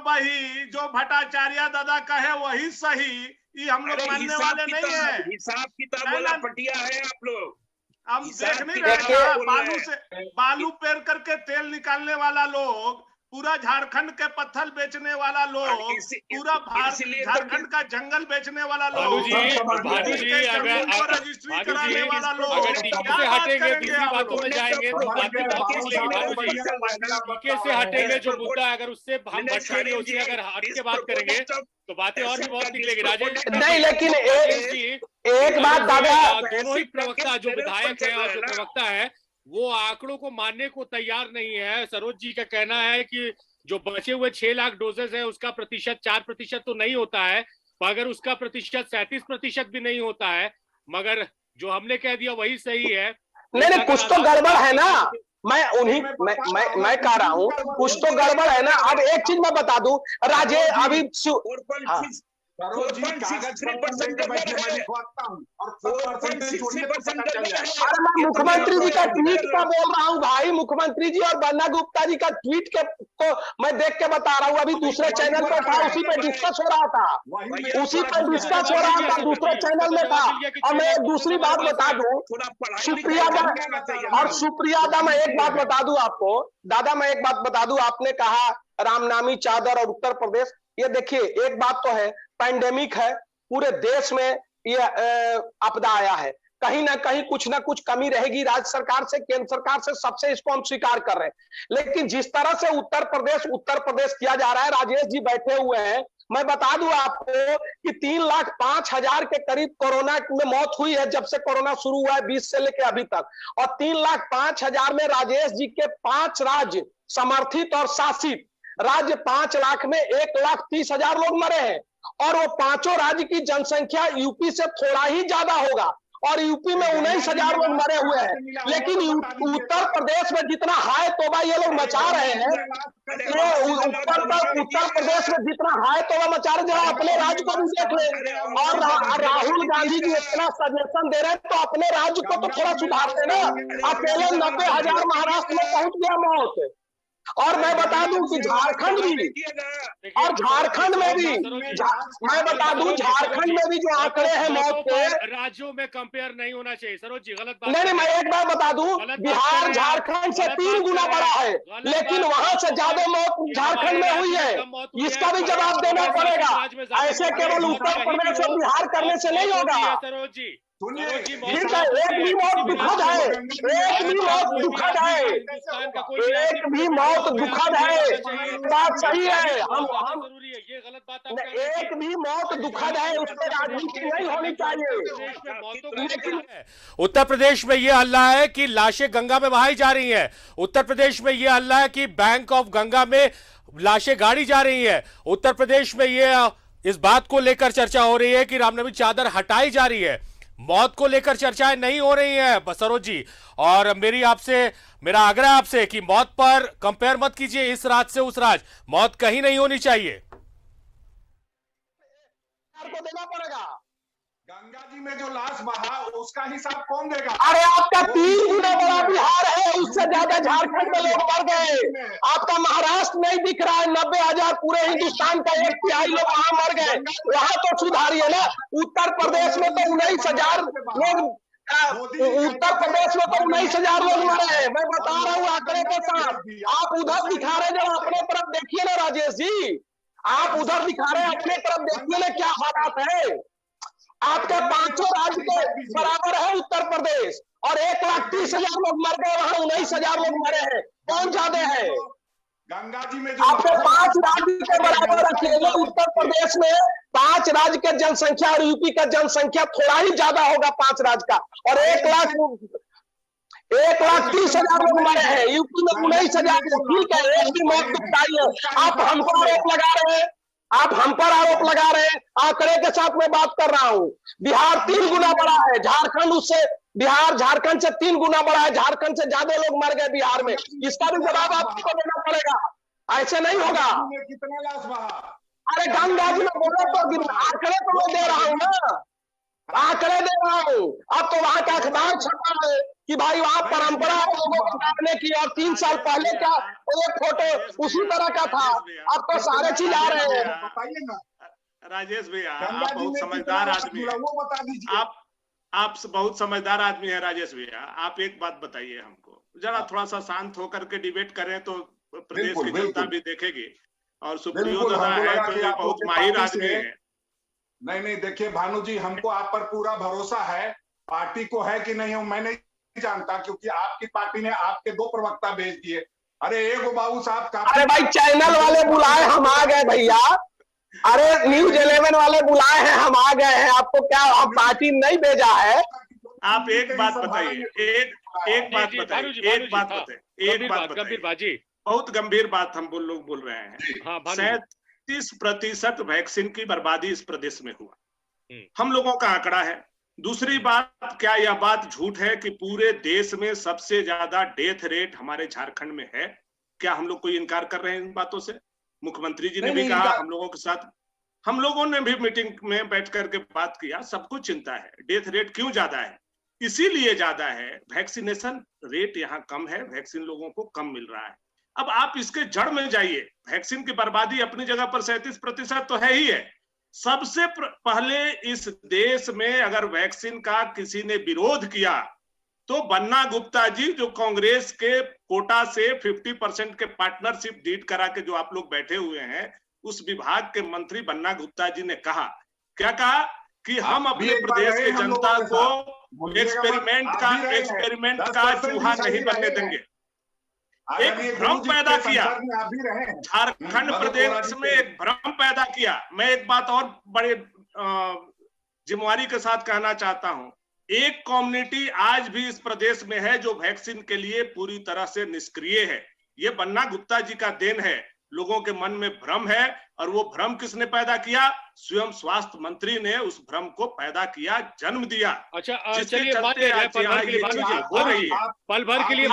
बही जो भट्टाचार्य दादा का है वही सही, ये हम लोग मानने वाले नहीं है। हिसाब किताब वाला पटिया है आप लोग। हम देख नहीं रहे बालू पेर करके तेल निकालने वाला लोग, पूरा झारखंड के पत्थर बेचने वाला लोग, पूरा झारखंड का जंगल बेचने वाला लोग, रजिस्ट्री कराने वाला लोग, से हटेंगे दूसरी बातों में जाएंगे तो बातें बहुत निकेश से हटेंगे। जो मुद्दा अगर उससे हम भटकेंगे, उससे अगर हट के बात करेंगे तो बातें और भी बहुत निकलेगी। राजेश नहीं, लेकिन एक बात दादा, दोनों ही प्रवक्ता जो विधायक है और जो प्रवक्ता है वो आंकड़ों को मानने को तैयार नहीं है। सरोज जी का कहना है कि जो बचे हुए 6 लाख डोजेस है उसका प्रतिशत 4% तो नहीं होता है, मगर उसका प्रतिशत 37% भी नहीं होता है, मगर जो हमने कह दिया वही सही है। नहीं कुछ तो गड़बड़ है ना। मैं कह रहा हूँ कुछ तो गड़बड़ है ना। अब एक चीज मैं बता दूं राजे, अभी अरे मैं मुख्यमंत्री जी का ट्वीट का बोल रहा हूँ भाई। मुख्यमंत्री जी और बन्ना गुप्ता जी का ट्वीट को मैं देख के बता रहा हूँ। अभी दूसरे चैनल पे था, उसी पे डिस्कस हो रहा था, दूसरे चैनल में था। और मैं एक दूसरी बात बता दूं, सुप्रिया दा मैं एक बात बता दूं आपको दादा, मैं एक बात बता दूं। आपने कहा रामनामी चादर और उत्तर प्रदेश, ये देखिए एक बात तो है, पैंडेमिक है, पूरे देश में ये आपदा आया है, कहीं ना कहीं कुछ ना कुछ कमी रहेगी राज्य सरकार से, केंद्र सरकार से, सबसे इसको हम स्वीकार कर रहे हैं। लेकिन जिस तरह से उत्तर प्रदेश किया जा रहा है, राजेश जी बैठे हुए हैं, मैं बता दूं आपको कि 3,05,000 के करीब कोरोना में मौत हुई है जब से कोरोना शुरू हुआ है 20 से लेकर अभी तक। और 3,05,000 में राजेश जी के 5 राज्य समर्थित और शासित राज्य 5 लाख में 1,30,000 लोग मरे हैं। और वो पांचों राज्य की जनसंख्या यूपी से थोड़ा ही ज्यादा होगा, और यूपी में 19,000 लोग मरे हुए हैं। लेकिन उत्तर प्रदेश में जितना हाय तौबा ये लोग मचा रहे हैं, उत्तर प्रदेश में जितना हाय तौबा मचा रहे, जरा अपने राज्य को भी देख ले। और राहुल गांधी जी इतना सजेशन दे रहे हैं तो अपने राज्य को तो थोड़ा सुधारते ना। अकेले 90,000 महाराष्ट्र में पहुंच गया मौत। और मैं बता दूं कि झारखंड भी, और झारखंड में भी, मैं बता दूं झारखंड में भी जो आंकड़े हैं मौत के, राज्यों में कंपेयर नहीं होना चाहिए सरोज जी, गलत बात नहीं मैं एक बार बता दूं, बिहार झारखंड से 3 गुना बड़ा है, लेकिन वहां से ज्यादा मौत झारखंड में हुई है। इसका भी जवाब देना पड़ेगा। ऐसे केवल उत्तर प्रदेश और बिहार करने से नहीं होगा। सरोज जी सुनिए, ठीक है, एक भी मौत दुखद है, एक भी मौत दुखद है, एक भी मौत दुखद है, बात सही है। हम जरूरी है, ये गलत बात आप कह रहे हैं। एक भी मौत दुखद है, उस पर राजनीति नहीं होनी चाहिए। उत्तर प्रदेश में यह हल्ला है कि लाशें गंगा में बहाई जा रही हैं। उत्तर प्रदेश में यह हल्ला है कि बैंक ऑफ गंगा में लाशें गाड़ी जा रही है। उत्तर प्रदेश में यह इस बात को लेकर चर्चा हो रही है कि रामनवमी चादर हटाई जा रही है। मौत को लेकर चर्चाएं नहीं हो रही हैं सरोज जी। और मेरा आग्रह आपसे कि मौत पर कंपेयर मत कीजिए इस राज से उस राज। मौत कहीं नहीं होनी चाहिए। को देना पड़ेगा। गंगा जी में जो लाश बहा उसका हिसाब कौन देगा? अरे आपका 3 गुना बड़ा बिहार है, उससे ज्यादा झारखंड में लोग मर गए। आपका महाराष्ट्र नहीं दिख रहा है, 90,000 पूरे हिंदुस्तान का 1/3 लोग वहां मर गए, वहां तो सुधारिए ना। उत्तर प्रदेश में तो 19,000 लोग, उत्तर प्रदेश में तो 19,000 लोग मरे हैं। मैं बता रहा हूँ आंकड़े के साथ। आप उधर दिखा रहे, जब अपने तरफ देखिए ना राजेश जी, आप उधर दिखा रहे हैं, अपने तरफ देखिए ना क्या हालात है। आपके 500 राज्य के बराबर है उत्तर प्रदेश, और 1,30,000 लोग मर गए, वहां 19,000 लोग मरे हैं। कौन ज्यादा है? गंगा जी में जो आपको 5 राज्य के बराबर रखिएगा। उत्तर प्रदेश में 5 राज्य के जनसंख्या और यूपी का जनसंख्या थोड़ा ही ज्यादा होगा 5 राज्य का, और 1,30,000 लोग मरे हैं। यूपी में 19,000। ठीक है, एक भी मौत दुखदाई है। आप हमको आरोप लगा रहे हैं, आप हम पर आरोप लगा रहे हैं। आंकड़े के साथ मैं बात कर रहा हूं। बिहार 3 गुना बड़ा है, झारखंड उससे, बिहार झारखंड से 3 गुना बड़ा है। झारखंड से ज्यादा लोग मर गए बिहार में। इसका भी जवाब आपको देना पड़ेगा, ऐसे नहीं होगा। कितना लाश बहा? अरे गंगा जी में बोले तो आंकड़े तो मैं दे रहा हूँ ना, आंकड़े दे रहा हूँ। अब तो वहां का अखबार छपा है कि भाई वहां परंपरा है लोगों को काटने की, और 3 साल पहले का एक फोटो उसी तरह का था। अब तो सारे चीज आ रहे हैं। बताइए ना राजेश भैया, आप गंगा जी बहुत में समझदार कितना आदमी लाश है। वो बता दीजिए। आप बहुत समझदार आदमी है राजेश भैया। आप एक बात बताइए हमको, जरा थोड़ा सा शांत होकर के डिबेट करें तो प्रदेश की जनता भी देखेगी। और सुप्रियो दादा है तो ये बहुत माहिर आदमी है। नहीं, देखिए भानु जी, हमको आप पर पूरा भरोसा है। पार्टी को है कि नहीं मैं नहीं जानता, क्योंकि आपकी पार्टी ने आपके 2 प्रवक्ता भेज दिए। अरे एक बाबू साहब का, अरे भाई चैनल वाले बुलाए, हम आ गए भैया। अरे न्यूज 11 वाले बुलाए हैं, हम आ गए हैं। आपको क्या, आप पार्टी नहीं भेजा है? आप एक बात बताइए, एक बात बताइए, बहुत गंभीर बात हम लोग बोल रहे हैं। 37% वैक्सीन की बर्बादी इस प्रदेश में हुआ, हम लोगों का आंकड़ा है। दूसरी बात, क्या यह बात झूठ है कि पूरे देश में सबसे ज्यादा डेथ रेट हमारे झारखंड में है? क्या हम लोग कोई इनकार कर रहे हैं इन बातों से? मुख्यमंत्री जी ने भी कहा, हम लोगों के साथ, हम लोगों ने भी मीटिंग में बैठ करके बात किया। सबको चिंता है डेथ रेट क्यों ज्यादा है। इसीलिए ज्यादा है, वैक्सीनेशन रेट यहाँ कम है, वैक्सीन लोगों को कम मिल रहा है। अब आप इसके जड़ में जाइए। वैक्सीन की बर्बादी अपनी जगह पर 37% तो है ही है। सबसे पहले इस देश में अगर वैक्सीन का किसी ने विरोध किया तो बन्ना गुप्ता जी, जो कांग्रेस के कोटा से 50% के पार्टनरशिप डीड करा के जो आप लोग बैठे हुए हैं, उस विभाग के मंत्री बन्ना गुप्ता जी ने कहा, क्या कहा कि हम अपने प्रदेश की जनता को एक्सपेरिमेंट का चूहा नहीं बनने देंगे। एक भ्रम पैदा किया, झारखंड प्रदेश में एक भ्रम पैदा किया। मैं एक बात और बड़े जिम्मेवारी के साथ कहना चाहता हूं, एक कम्युनिटी आज भी इस प्रदेश में है जो वैक्सीन के लिए पूरी तरह से निष्क्रिय है। ये बन्ना गुप्ता जी का देन है। लोगों के मन में भ्रम है, और वो भ्रम किसने पैदा किया? स्वयं स्वास्थ्य मंत्री ने उस भ्रम को पैदा किया, जन्म दिया। अच्छा, चलिए पल भर के लिए एक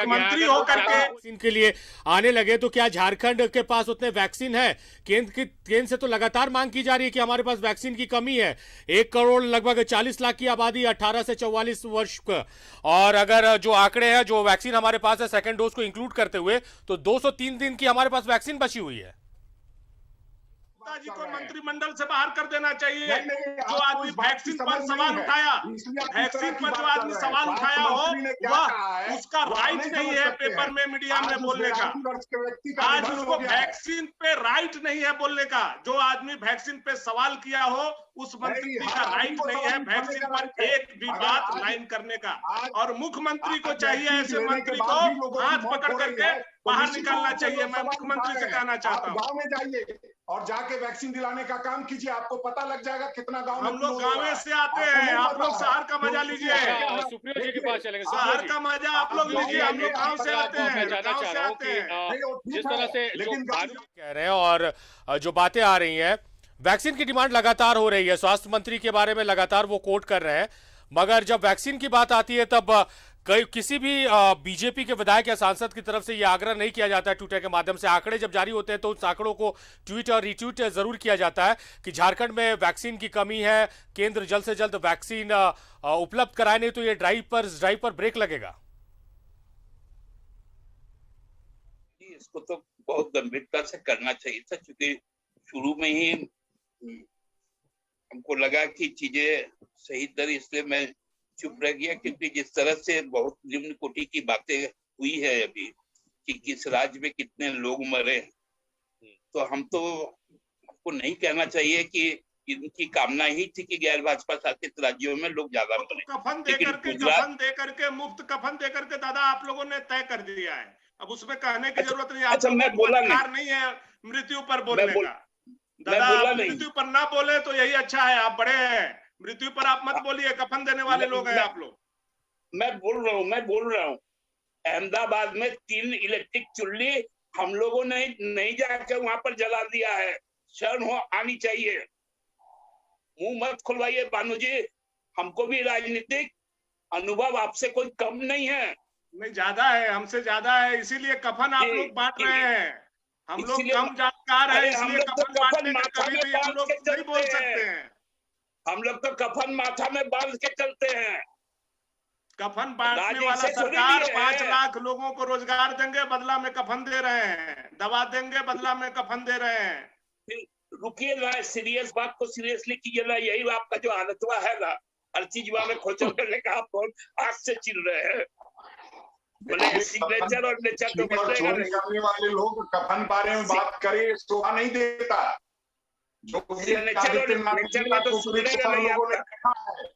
मंत्री होकर के वैक्सीन के लिए आने लगे, तो क्या झारखंड के पास उतने वैक्सीन है? केंद्र से तो लगातार मांग की जा रही है कि हमारे पास वैक्सीन की कमी है। 1 करोड़ लगभग 40 लाख की आबादी 18 से 44 वर्ष का, और अगर जो आंकड़े हैं, जो वैक्सीन हमारे पास है सेकेंड डोज को इंक्लूड करते हुए, तो 203 दिन की हमारे पास वैक्सीन बची हुई है। नड्डा जी को मंत्रिमंडल से बाहर कर देना चाहिए। जो आदमी वैक्सीन पर सवाल उठाया, वैक्सीन पर जो आदमी सवाल उठाया हो, वह उसका राइट नहीं है पेपर में, मीडिया में बोलने का। आज उसको वैक्सीन पे राइट नहीं है बोलने का। जो आदमी वैक्सीन पे सवाल किया हो, उस मंत्री का राइट नहीं है वैक्सीन पर एक भी बात लाइन करने का। और मुख्यमंत्री को चाहिए ऐसे मंत्री को हाथ पकड़ करके बाहर निकालना चाहिए। मैं मुख्यमंत्री से कहना चाहता हूँ, गांव में जाइए और जाके वैक्सीन दिलाने का काम कीजिए, आपको पता लग जाएगा कितना गांव में। हम लोग गाँव से आते हैं, आप लोग शहर का मजा लीजिए। सुप्रियो जी के पास चलेंगे। शहर का मजा आप लोग लीजिए, हम लोग गाँव से आते हैं। जानना चाह रहा हूँ कि जिस तरह से जो लेकिन कह रहे हैं और जो बातें आ रही हैं, वैक्सीन की डिमांड लगातार हो रही है, स्वास्थ्य मंत्री के बारे में लगातार वो कोट कर रहे हैं, मगर जब वैक्सीन की बात आती है तब किसी भी बीजेपी के विधायक या सांसद की तरफ से ये आग्रह नहीं किया जाता है ट्विटर के माध्यम से। आंकड़े जब जारी होते हैं तो उस आंकड़ों को ट्वीट और रिट्वीट जरूर किया जाता है कि झारखंड में वैक्सीन की कमी है, केंद्र जल्द से जल्द वैक्सीन उपलब्ध कराए, नहीं तो ये ड्राइव पर ब्रेक लगेगा। इसको तो बहुत गंभीरता से करना चाहिए था, क्योंकि शुरू में ही हमको लगा कि चीजें सही तरह, इसलिए मैं चुप रह गया। क्योंकि जिस तरह से बहुत निम्न कोटि की बातें हुई है अभी कि किस राज्य में कितने लोग मरे, तो हमको नहीं कहना चाहिए कि इनकी कामना ही थी कि गैर भाजपा शासित राज्यों में लोग ज्यादा मरे। कफन दे करके मुफ्त कफन दे करके दादा आप लोगों ने तय कर दिया है, अब उसमें कहने की जरूरत नहीं। अच्छा, मैं बोला अधिकार नहीं है मृत्यु पर बोलने का। दादा मृत्यु पर ना बोले तो यही अच्छा है, आप बड़े हैं, मृत्यु पर आप मत बोलिए, कफन देने वाले लोग हैं आप लोग। मैं बोल रहा हूँ अहमदाबाद में 3 इलेक्ट्रिक चुल्ली हम लोगों ने नहीं जाकर वहां पर जला दिया है। शर्म हो आनी चाहिए। मुंह मत खुलवाइए बानू जी, हमको भी राजनीतिक अनुभव आपसे कोई कम नहीं है। नहीं, ज्यादा है, हमसे ज्यादा है, इसीलिए कफन आप लोग बांट रहे हैं। हम लोग कम जानकार है, इसलिए कफन बांटने का कभी भी हम लोग नहीं बोल सकते हैं। हम लोग तो कफन माथा में बांध के चलते हैं। कफन बांटने वाला सरकार 5 लाख लोगों को रोजगार देंगे, बदला में कफन दे रहे हैं, दवा देंगे, बदला में कफन दे रहे हैं। रुकिए ना, सीरियस बात को सीरियसली कीजिए ना। यही आपका जो हालतवा है ना, हर चीज में खोचल करने का आप बहुत आग से चिल रहे हैं। सिग्नेचर और नेचर तो करने वाले लोग कफन बारे में बात करें, शोभा नहीं देता। जो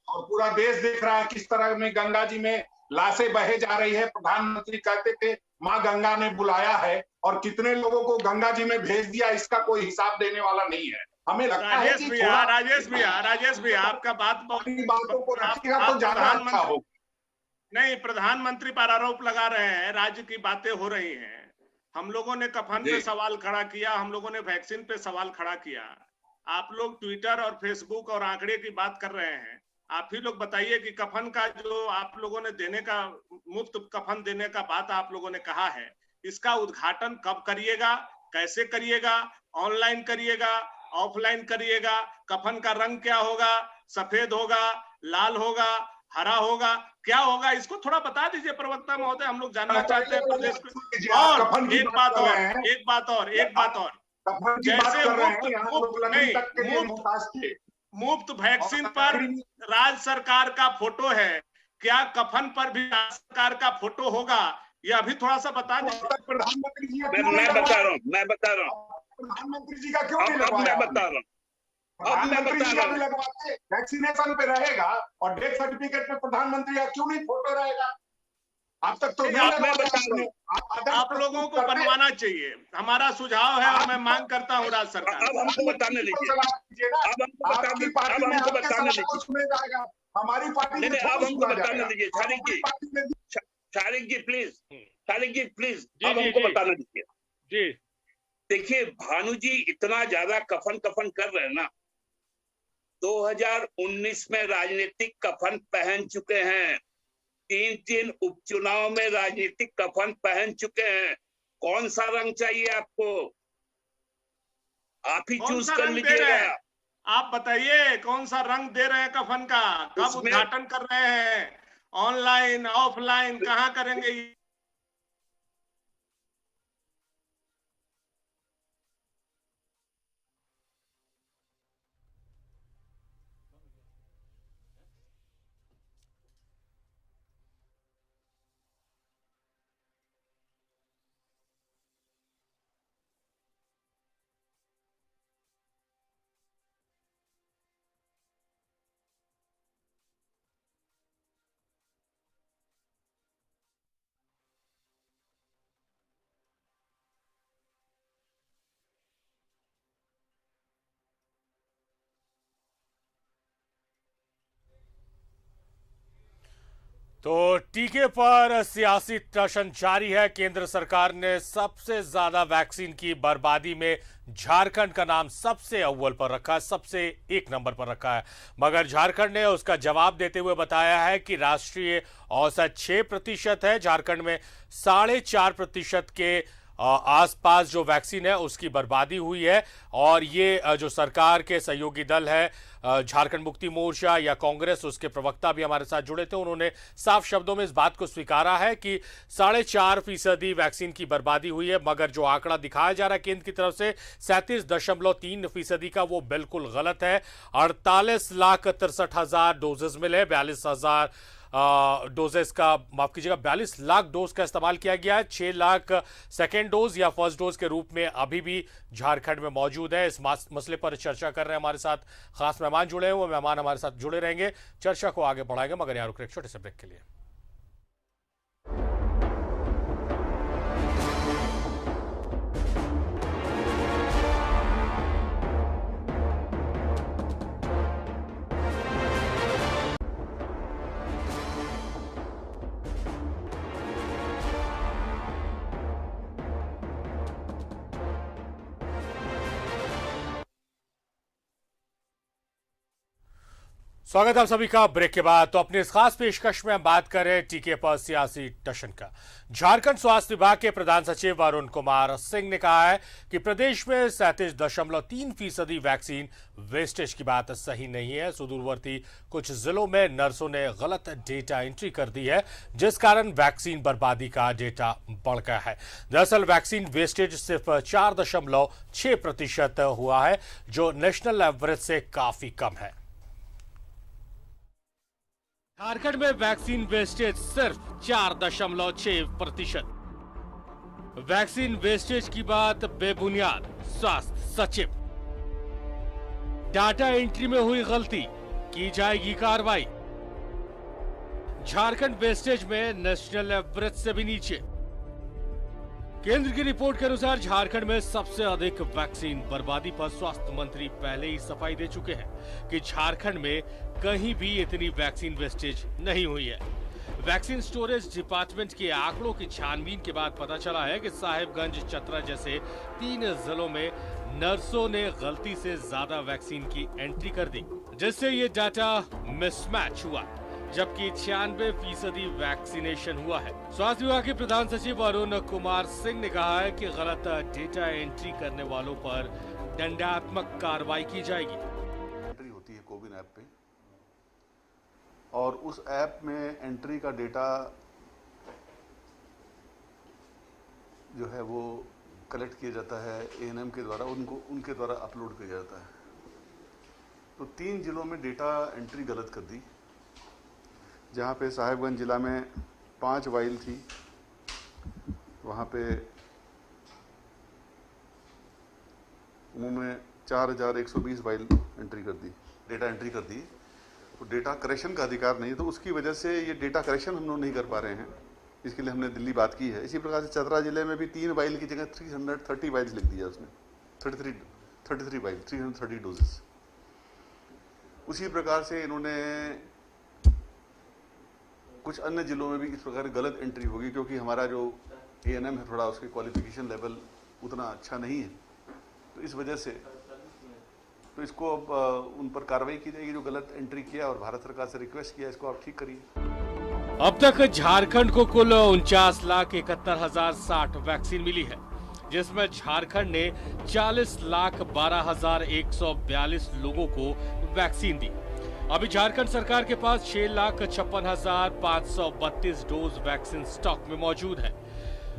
और पूरा देश देख रहा है किस तरह में गंगा जी में लाशें बहे जा रही है। प्रधानमंत्री कहते थे माँ गंगा ने बुलाया है, और कितने लोगों को गंगा जी में भेज दिया, इसका कोई हिसाब देने वाला नहीं है। हमें लगता है कि राजेश भैया आपका बातों को रखिएगा तो ज्यादा अच्छा हो। नहीं, प्रधानमंत्री पर आरोप लगा रहे हैं, राज्य की बातें हो रही हैं। हम लोगों ने कफन पे सवाल खड़ा किया, हम लोगों ने वैक्सीन पे सवाल खड़ा किया। आप लोग ट्विटर और फेसबुक और आंकड़े की बात कर रहे हैं। आप ही लोग बताइए कि कफन का जो आप लोगों ने देने का, मुफ्त कफन देने का बात आप लोगों ने कहा है, इसका उद्घाटन कब करिएगा, कैसे करिएगा, ऑनलाइन करिएगा, ऑफलाइन करिएगा, कफन का रंग क्या होगा, सफेद होगा, लाल होगा, हरा होगा, क्या होगा, इसको थोड़ा बता दीजिए प्रवक्ता महोदय, हम लोग जानना चाहते हैं प्रदेश में। और एक बात और जैसे मुफ्त वैक्सीन पर राज्य सरकार का फोटो है, क्या कफन पर भी राज्य सरकार का फोटो होगा? ये अभी थोड़ा सा बता दीजिए। प्रधानमंत्री जी मैं बता रहा हूँ प्रधानमंत्री जी का क्यों नहीं लगवाया? प्रधानमंत्री जी का भी लगवाते, वैक्सीनेशन पे रहेगा, और डेथ सर्टिफिकेट में प्रधानमंत्री का क्यों नहीं फोटो रहेगा? अब तक तो आप लोगों को बनवाना चाहिए, हमारा सुझाव है, और मैं मांग करता हूँ राज्य सरकार। अब हमको बताने दीजिए, आपकी पार्टी में जाएगा, हमारी पार्टी में अब हमको बताने दीजिए। शारिक जी प्लीज अब हमको बताने दीजिए जी। देखिए भानु जी इतना ज्यादा कफन कर रहे हैं ना, 2019 में राजनीतिक कफन पहन चुके हैं, 3 उपचुनाव में राजनीतिक कफन पहन चुके हैं। कौन सा रंग चाहिए आपको? आप ही चूज कर लीजिएगा। आप बताइए कौन सा रंग दे रहे हैं कफन का, कब उद्घाटन कर रहे हैं, ऑनलाइन ऑफलाइन कहाँ करेंगे? तो टीके पर सियासी टशन जारी है। केंद्र सरकार ने सबसे ज्यादा वैक्सीन की बर्बादी में झारखंड का नाम सबसे अव्वल पर रखा है, सबसे एक नंबर पर रखा है। मगर झारखंड ने उसका जवाब देते हुए बताया है कि राष्ट्रीय औसत 6% है, झारखंड में 4.5% के आसपास जो वैक्सीन है उसकी बर्बादी हुई है। और ये जो सरकार के सहयोगी दल है झारखंड मुक्ति मोर्चा या कांग्रेस, उसके प्रवक्ता भी हमारे साथ जुड़े थे। उन्होंने साफ शब्दों में इस बात को स्वीकारा है कि 4.5% वैक्सीन की बर्बादी हुई है। मगर जो आंकड़ा दिखाया जा रहा है केंद्र की तरफ से 37.3% का, वो बिल्कुल गलत है। 48,63,000 डोजेस मिले, 42,000 डोजेस का, माफ कीजिएगा, 42 लाख डोज का इस्तेमाल किया गया है। 6 लाख सेकेंड डोज या फर्स्ट डोज के रूप में अभी भी झारखंड में मौजूद है। इस मसले पर चर्चा कर रहे हैं हमारे साथ खास मेहमान जुड़े हैं, वो मेहमान हमारे साथ जुड़े रहेंगे, चर्चा को आगे बढ़ाएंगे। मगर यहाँ रुक रहे एक छोटे से ब्रेक के लिए। स्वागत है आप सभी का ब्रेक के बाद। तो अपने इस खास पेशकश में हम बात कर रहे हैं टीके पर सियासी टशन का। झारखंड स्वास्थ्य विभाग के प्रधान सचिव अरुण कुमार सिंह ने कहा है कि प्रदेश में 37.3% वैक्सीन वेस्टेज की बात सही नहीं है। सुदूरवर्ती कुछ जिलों में नर्सों ने गलत डेटा एंट्री कर दी है, जिस कारण वैक्सीन बर्बादी का डेटा बढ़ गया है। दरअसल वैक्सीन वेस्टेज सिर्फ 4.6% हुआ है, जो नेशनल एवरेज से काफी कम है। झारखंड में वैक्सीन वेस्टेज सिर्फ 4.6%। वैक्सीन वेस्टेज की बात बेबुनियाद, स्वास्थ्य सचिव। डाटा एंट्री में हुई गलती, की जाएगी कार्रवाई। झारखंड वेस्टेज में नेशनल एवरेज से भी नीचे। केंद्र की रिपोर्ट के अनुसार झारखंड में सबसे अधिक वैक्सीन बर्बादी पर स्वास्थ्य मंत्री पहले ही सफाई दे चुके हैं कि झारखंड में कहीं भी इतनी वैक्सीन वेस्टेज नहीं हुई है। वैक्सीन स्टोरेज डिपार्टमेंट के आंकड़ों की छानबीन के बाद पता चला है कि साहिबगंज, चतरा जैसे 3 जिलों में नर्सों ने गलती से ज्यादा वैक्सीन की एंट्री कर दी, जिससे ये डाटा मिसमैच हुआ, जबकि 96% वैक्सीनेशन हुआ है। स्वास्थ्य विभाग के प्रधान सचिव अरुण कुमार सिंह ने कहा है कि गलत डेटा एंट्री करने वालों पर दंडात्मक कार्रवाई की जाएगी। एंट्री होती है कोविन ऐप पे, और उस ऐप में एंट्री का डेटा जो है वो कलेक्ट किया जाता है एएनएम के द्वारा, उनके द्वारा अपलोड किया जाता है। तो 3 जिलों में डेटा एंट्री गलत कर दी, जहाँ पे साहिबगंज जिला में 5 वाइल थी, वहाँ पे उन्होंने 4,120 वाइल एंट्री कर दी, डेटा एंट्री कर दी। तो डेटा करेक्शन का अधिकार नहीं, तो उसकी वजह से ये डेटा करेक्शन हम लोग नहीं कर पा रहे हैं। इसके लिए हमने दिल्ली बात की है। इसी प्रकार से चतरा जिले में भी 3 वाइल की जगह 330 वाइल्स लिख दिया उसने, 33 वाइल, 330 डोजेस। उसी प्रकार से इन्होंने कुछ अन्य जिलों में भी इस प्रकार गलत एंट्री होगी, क्योंकि हमारा जो एएनएम है थोड़ा उसके क्वालिफिकेशन लेवल उतना अच्छा नहीं है। तो इस वजह से तो इसको अब उन पर कार्रवाई की जाएगी जो गलत एंट्री किया, और भारत सरकार से रिक्वेस्ट किया इसको आप ठीक करिए। अब तक झारखंड को कुल 49,71,060 वैक्सीन मिली है, जिसमें झारखंड ने 40,12,142 लोगों को वैक्सीन दी। अभी झारखंड सरकार के पास 6,56,532 डोज वैक्सीन स्टॉक में मौजूद है।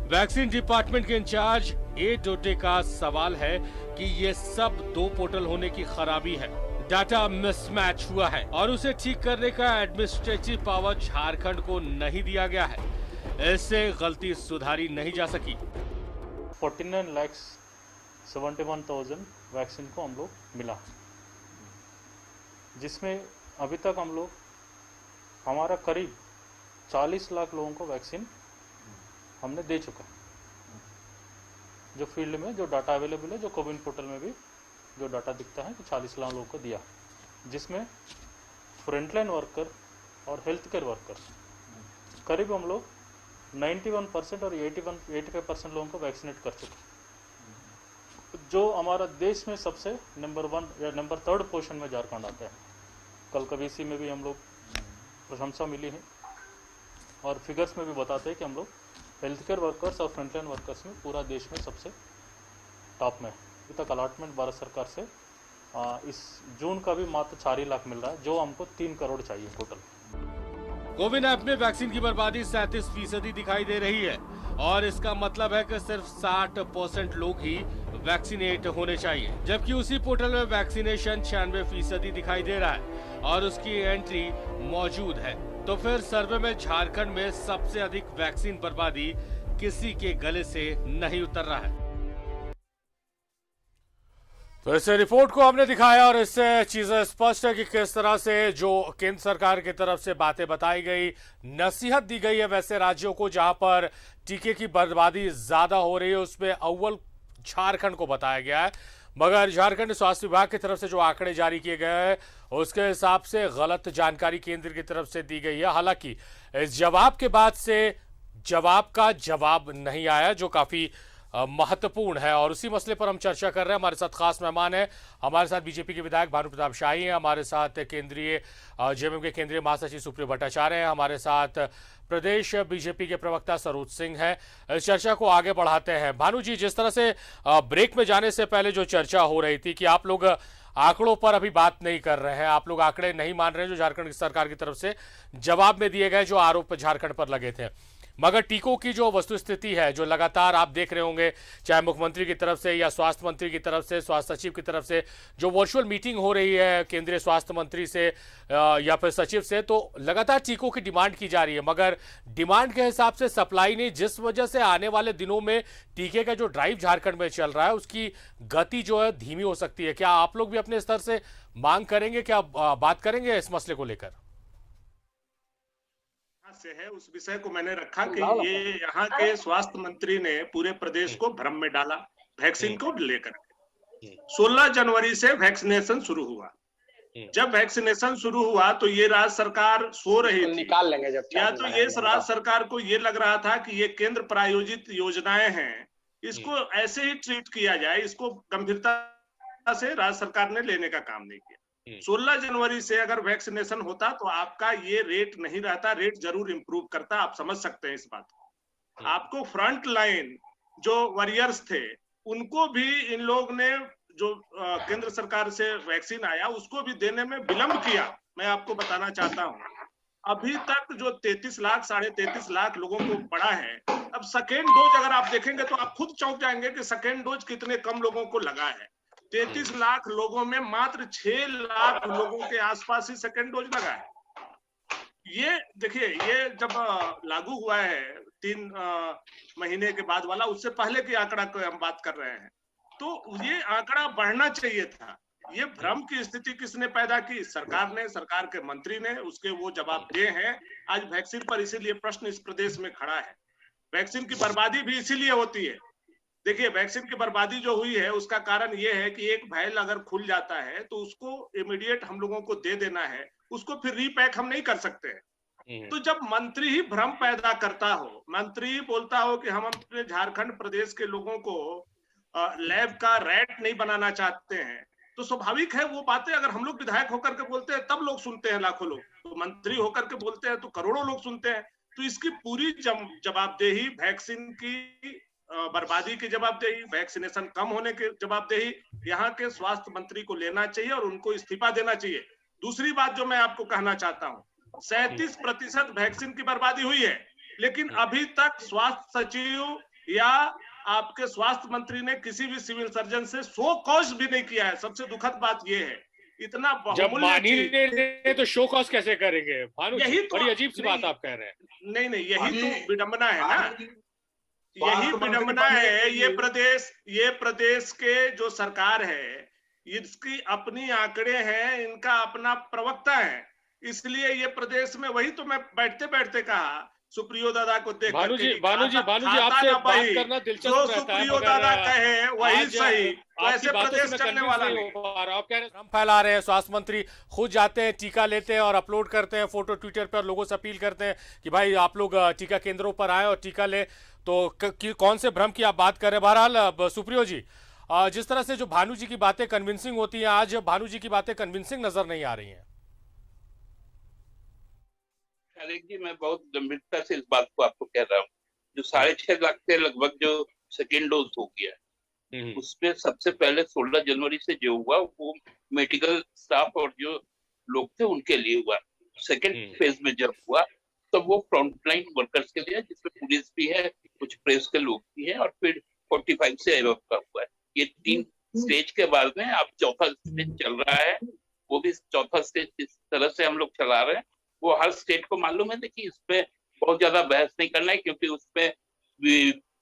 वैक्सीन डिपार्टमेंट के इंचार्ज ए डोटे का सवाल है कि ये सब 2 पोर्टल होने की खराबी है, डाटा मिसमैच हुआ है और उसे ठीक करने का एडमिनिस्ट्रेटिव पावर झारखंड को नहीं दिया गया है। इससे गलती सुधारी नहीं जा सकी। 49,71,000 वैक्सीन को हम लोग मिला, जिसमें अभी तक हम लोग हमारा करीब 40 लाख लोगों को वैक्सीन हमने दे चुका। जो फील्ड में जो डाटा अवेलेबल है, जो कोविन पोर्टल में भी जो डाटा दिखता है कि 40 लाख लोगों को दिया, जिसमें फ्रंटलाइन वर्कर और हेल्थ केयर वर्कर करीब हम लोग 91% और 85% लोगों को वैक्सीनेट कर चुके, जो हमारा देश में सबसे नंबर 1 या नंबर 3 पोजीशन में झारखंड आता है। कल कबीसी में भी हम लोग प्रशंसा मिली है और फिगर्स में भी बताते हैं कि हम लोग हेल्थ केयर वर्कर्स और फ्रंटलाइन वर्कर्स में पूरा देश में सबसे टॉप में। अभी तक अलॉटमेंट भारत सरकार से इस जून का भी मात्र 4 ही लाख मिल रहा है, जो हमको 3 करोड़ चाहिए टोटल। कोविन ऐप में वैक्सीन की बर्बादी 37% दिखाई दे रही है और इसका मतलब है कि सिर्फ 60% लोग ही वैक्सीनेट होने चाहिए, जबकि उसी पोर्टल में वैक्सीनेशन 96% दिखाई दे रहा है और उसकी एंट्री मौजूद है। तो फिर सर्वे में झारखंड में सबसे अधिक वैक्सीन बर्बादी किसी के गले से नहीं उतर रहा है। तो इस रिपोर्ट को हमने दिखाया और इससे चीजें स्पष्ट है कि किस तरह से जो केंद्र सरकार की तरफ से बातें बताई गई, नसीहत दी गई है वैसे राज्यों को जहां पर टीके की बर्बादी ज्यादा हो रही है, उसमें अव्वल झारखंड को बताया गया है। मगर झारखंड स्वास्थ्य विभाग की तरफ से जो आंकड़े जारी किए गए हैं उसके हिसाब से गलत जानकारी केंद्र की तरफ से दी गई है। हालांकि इस जवाब के बाद से जवाब का जवाब नहीं आया, जो काफी महत्वपूर्ण है और उसी मसले पर हम चर्चा कर रहे हैं। हमारे साथ खास मेहमान हैं, हमारे साथ बीजेपी के विधायक भानु प्रताप शाही हैं, हमारे साथ केंद्रीय जेएमएम के केंद्रीय महासचिव सुप्रियो भट्टाचार्य हैं, हमारे साथ प्रदेश बीजेपी के प्रवक्ता सरोज सिंह हैं। इस चर्चा को आगे बढ़ाते हैं। भानु जी, जिस तरह से ब्रेक में जाने से पहले जो चर्चा हो रही थी कि आप लोग आंकड़ों पर अभी बात नहीं कर रहे हैं, आप लोग आंकड़े नहीं मान रहे हैं जो झारखंड सरकार की तरफ से जवाब में दिए गए, जो आरोप झारखंड पर लगे थे, मगर टीकों की जो वस्तुस्थिति है, जो लगातार आप देख रहे होंगे चाहे मुख्यमंत्री की तरफ से या स्वास्थ्य मंत्री की तरफ से, स्वास्थ्य सचिव की तरफ से जो वर्चुअल मीटिंग हो रही है केंद्रीय स्वास्थ्य मंत्री से या फिर सचिव से, तो लगातार टीकों की डिमांड की जा रही है, मगर डिमांड के हिसाब से सप्लाई नहीं, जिस वजह से आने वाले दिनों में टीके का जो ड्राइव झारखंड में चल रहा है उसकी गति जो है धीमी हो सकती है। क्या आप लोग भी अपने स्तर से मांग करेंगे, क्या बात करेंगे इस मसले को लेकर? से है उस विषय को मैंने रखा कि ये यहाँ के स्वास्थ्य मंत्री ने पूरे प्रदेश को भ्रम में डाला वैक्सीन को लेकर। 16 जनवरी से वैक्सीनेशन शुरू हुआ। जब वैक्सीनेशन शुरू हुआ तो ये राज्य सरकार सो रही थी, निकाल लेंगे जब या तो ये राज्य सरकार को ये लग रहा था कि ये केंद्र प्रायोजित योजनाएं हैं, इसको ऐसे ही ट्रीट किया जाए, इसको गंभीरता से राज्य सरकार ने लेने का काम नहीं किया। 16 जनवरी से अगर वैक्सीनेशन होता तो आपका ये रेट नहीं रहता, रेट जरूर इंप्रूव करता। आप समझ सकते हैं इस बात को। आपको फ्रंट लाइन जो वॉरियर्स थे उनको भी इन लोग ने, जो केंद्र सरकार से वैक्सीन आया उसको भी देने में विलंब किया। मैं आपको बताना चाहता हूँ अभी तक जो 33 लाख 33.5 लाख लोगों को पड़ा है, अब सेकेंड डोज अगर आप देखेंगे तो आप खुद चौंक जाएंगे कि सेकेंड डोज कितने कम लोगों को लगा है। 33 लाख लोगों में मात्र 6 लाख लोगों के आसपास ही सेकेंड डोज लगा है। ये देखिए, ये जब लागू हुआ है 3 महीने के बाद वाला, उससे पहले की आंकड़ा को हम बात कर रहे हैं, तो ये आंकड़ा बढ़ना चाहिए था। ये भ्रम की स्थिति किसने पैदा की? सरकार ने, सरकार के मंत्री ने, उसके वो जवाब दिए हैं। आज वैक्सीन पर इसीलिए प्रश्न इस प्रदेश में खड़ा है। वैक्सीन की बर्बादी भी इसीलिए होती है। देखिए, वैक्सीन की बर्बादी जो हुई है उसका कारण ये है कि एक वायरल अगर खुल जाता है तो उसको इमीडिएट हम लोगों को दे देना है, उसको फिर रीपैक हम नहीं कर सकते हैं। तो जब मंत्री ही भ्रम पैदा करता हो, मंत्री ही बोलता हो कि हम अपने झारखंड प्रदेश के लोगों को लैब का रैट नहीं बनाना चाहते हैं, तो स्वाभाविक है वो बातें अगर हम लोग विधायक होकर के बोलते हैं तब लोग सुनते हैं, लाखों लोग, तो मंत्री होकर के बोलते हैं तो करोड़ों लोग सुनते हैं। तो इसकी पूरी जवाबदेही वैक्सीन की बर्बादी की जवाबदेही, वैक्सीनेशन कम होने की जवाबदेही यहाँ के स्वास्थ्य मंत्री को लेना चाहिए और उनको इस्तीफा देना चाहिए। दूसरी बात जो मैं आपको कहना चाहता हूँ, 37% वैक्सीन की बर्बादी हुई है, लेकिन अभी तक स्वास्थ्य सचिव या आपके स्वास्थ्य मंत्री ने किसी भी सिविल सर्जन से शो कॉज भी नहीं किया है। सबसे दुखद बात यह है, इतना बहुमूल्य तो शो कॉज कैसे करेंगे? यही तो बड़ी अजीब सी बात आप कह रहे हैं। नहीं, यही तो विडंबना है ना, यही विडंबना है। ये प्रदेश के जो सरकार है, इसकी अपनी आंकड़े हैं, इनका अपना प्रवक्ता है, इसलिए ये प्रदेश में, वही तो मैं बैठते बैठते कहा सुप्रियो दादा को देख भानु जी करके आपसे बात करना दिलचस्प जो रहता है, सुप्रियो मगर दादा कहे वही सही, तो आपकी ऐसे बातों से प्रदेश मैं चलने convince वाला नहीं नहीं। हो पा रहा। आप कह रहे हैं भ्रम फैला रहे हैं, स्वास्थ्य मंत्री खुद जाते हैं, टीका लेते हैं और अपलोड करते हैं फोटो ट्विटर पर, लोगों से अपील करते हैं कि भाई आप लोग टीका केंद्रों पर आए और टीका ले। तो कौन से भ्रम की आप बात कर रहे हैं? बहरहाल सुप्रियो जी, जिस तरह से जो भानु जी की बातें कन्विंसिंग होती हैं, आज भानु जी की बातें कन्विंसिंग नजर नहीं आ रही हैं। जी मैं बहुत गंभीरता से इस बात को आपको कह रहा हूँ, जो 6.5 लाख से लगभग जो सेकेंड डोज हो गया है, उसमें सबसे पहले 16 जनवरी से जो हुआ वो मेडिकल स्टाफ और जो लोग थे उनके लिए हुआ। सेकेंड फेज में जब हुआ तो वो फ्रंटलाइन वर्कर्स के लिए, जिसमें पुलिस भी है, कुछ प्रेस के लोग भी हैं, और फिर 45 से एबव का हुआ है। ये 3 स्टेज के बाद में अब चौथा स्टेज चल रहा है। वो भी चौथा स्टेज जिस तरह से हम लोग चला रहे हैं वो हर स्टेट को मालूम है। देखिए इसमें बहुत ज्यादा बहस नहीं करना है, क्योंकि उसमें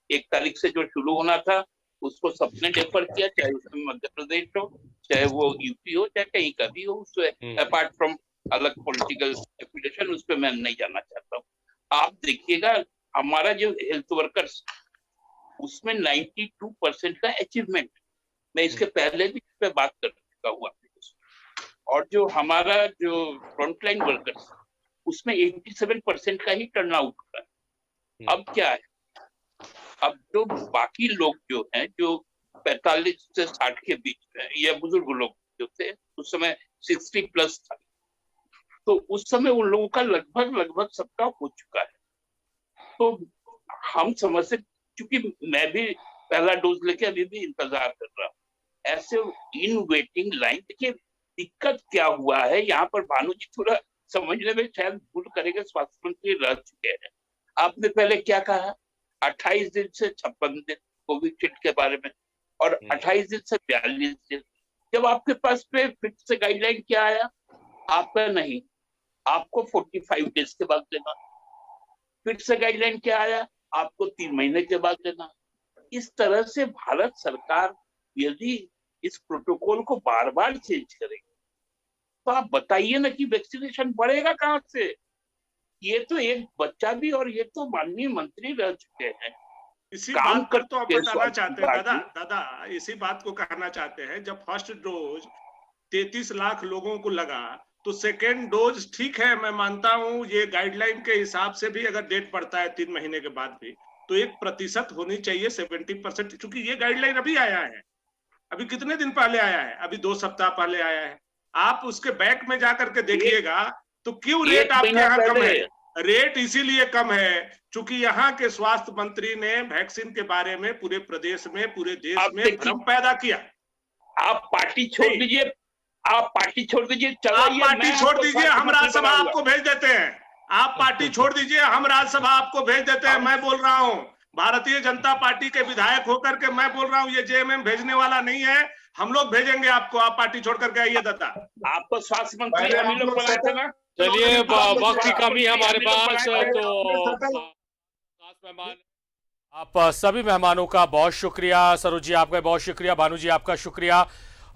1 तारीख से जो शुरू होना था उसको सबने डेफर किया, चाहे उसमें मध्य प्रदेश हो, चाहे वो यूपी हो, चाहे कहीं का भी हो। उससे अपार्ट फ्रॉम अलग पॉलिटिकल एफिलिएशन, उस पर मैं नहीं जाना चाहता हूँ। आप देखिएगा हमारा जो हेल्थ वर्कर्स, उसमें 92% का अचीवमेंट, मैं इसके पहले भी इस पे बात कर चुका हुआ। और जो हमारा जो फ्रंटलाइन वर्कर्स, उसमें 87% का ही टर्नआउट हुआ है। अब क्या है, अब जो बाकी लोग जो हैं, जो 45 से 60 के बीच में, या बुजुर्ग लोग जो थे, उस समय 60 प्लस था, तो उस समय उन लोगों का लगभग सबका हो चुका है। तो हम समझ से, क्योंकि मैं भी पहला डोज लेके अभी भी इंतजार कर रहा हूँ, ऐसे इन वेटिंग लाइन। देखिए दिक्कत क्या हुआ है यहाँ पर, भानु जी थोड़ा समझने में शायद भूल करेंगे, स्वास्थ्य मंत्री रह चुके हैं। आपने पहले क्या कहा, 28 दिन से 56 दिन कोविशील्ड के बारे में, और 28 दिन से 42 दिन। जब आपके पास पे फिर से गाइडलाइन क्या आया, आपका नहीं, आपको 45 डेज के बाद देना। फिर से गाइडलाइन क्या आया, आपको 3 महीने के बाद देना। इस तरह से भारत सरकार यदि इस प्रोटोकॉल को बार बार चेंज करेगी तो आप बताइए ना कि वैक्सीनेशन बढ़ेगा कहाँ से। ये तो एक बच्चा भी, और ये तो माननीय मंत्री रह चुके हैं। इसी बात पर तो आप बताना चाहते हैं दादा, इसी बात को कहना चाहते हैं, जब फर्स्ट डोज 33 लाख लोगों को लगा तो सेकेंड डोज ठीक है, मैं मानता हूं ये गाइडलाइन के हिसाब से भी अगर डेट पड़ता है 3 महीने के बाद भी, तो 1% होनी चाहिए, 70%, क्योंकि ये गाइडलाइन अभी आया है, अभी कितने दिन पहले आया है, अभी 2 सप्ताह पहले आया है। आप उसके बैक में जाकर के देखिएगा तो क्यों रेट आपके यहाँ कम है। रेट इसीलिए कम है क्योंकि यहाँ के स्वास्थ्य मंत्री ने वैक्सीन के बारे में पूरे प्रदेश में, पूरे देश में भ्रम पैदा किया। आप पार्टी छोड़ दीजिए, आप पार्टी छोड़ दीजिए, आप पार्टी छोड़ दीजिए, हम राज्यसभा आपको भेज देते हैं। आप पार्टी छोड़ दीजिए, हम राज्यसभा आपको भेज देते हैं। मैं बोल रहा हूँ, भारतीय जनता पार्टी के विधायक होकर के मैं बोल रहा हूँ, ये जेएमएम भेजने वाला नहीं है, हम लोग भेजेंगे आपको। आप पार्टी छोड़ करके आइए दादा। आपको स्वास्थ्य मंत्री हम लोग बनाए थे ना। चलिए वक्त की कमी हमारे पास, तो खास मेहमान, आप सभी मेहमानों का बहुत शुक्रिया। सरोज जी आपका बहुत शुक्रिया, भानु जी आपका शुक्रिया,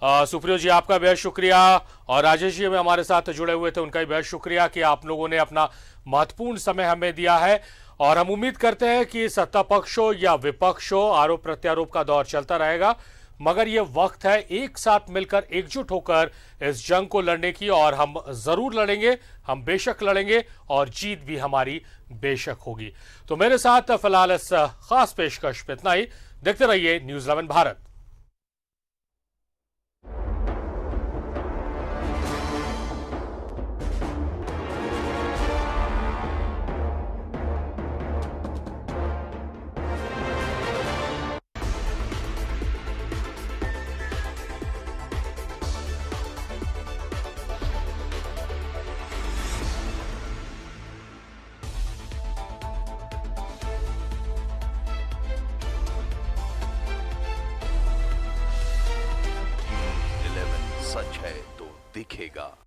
सुप्रियो जी आपका बेहद शुक्रिया, और राजेश जी में हमारे साथ जुड़े हुए थे, उनका भी बेहद शुक्रिया कि आप लोगों ने अपना महत्वपूर्ण समय हमें दिया है। और हम उम्मीद करते हैं कि सत्ता पक्ष हो या विपक्ष हो, आरोप प्रत्यारोप का दौर चलता रहेगा, मगर यह वक्त है एक साथ मिलकर, एकजुट होकर इस जंग को लड़ने की, और हम जरूर लड़ेंगे, हम बेशक लड़ेंगे, और जीत भी हमारी बेशक होगी। तो मेरे साथ फिलहाल इस खास पेशकश पे इतना ही। देखते रहिए न्यूज़ 11 भारत। सच है तो दिखेगा।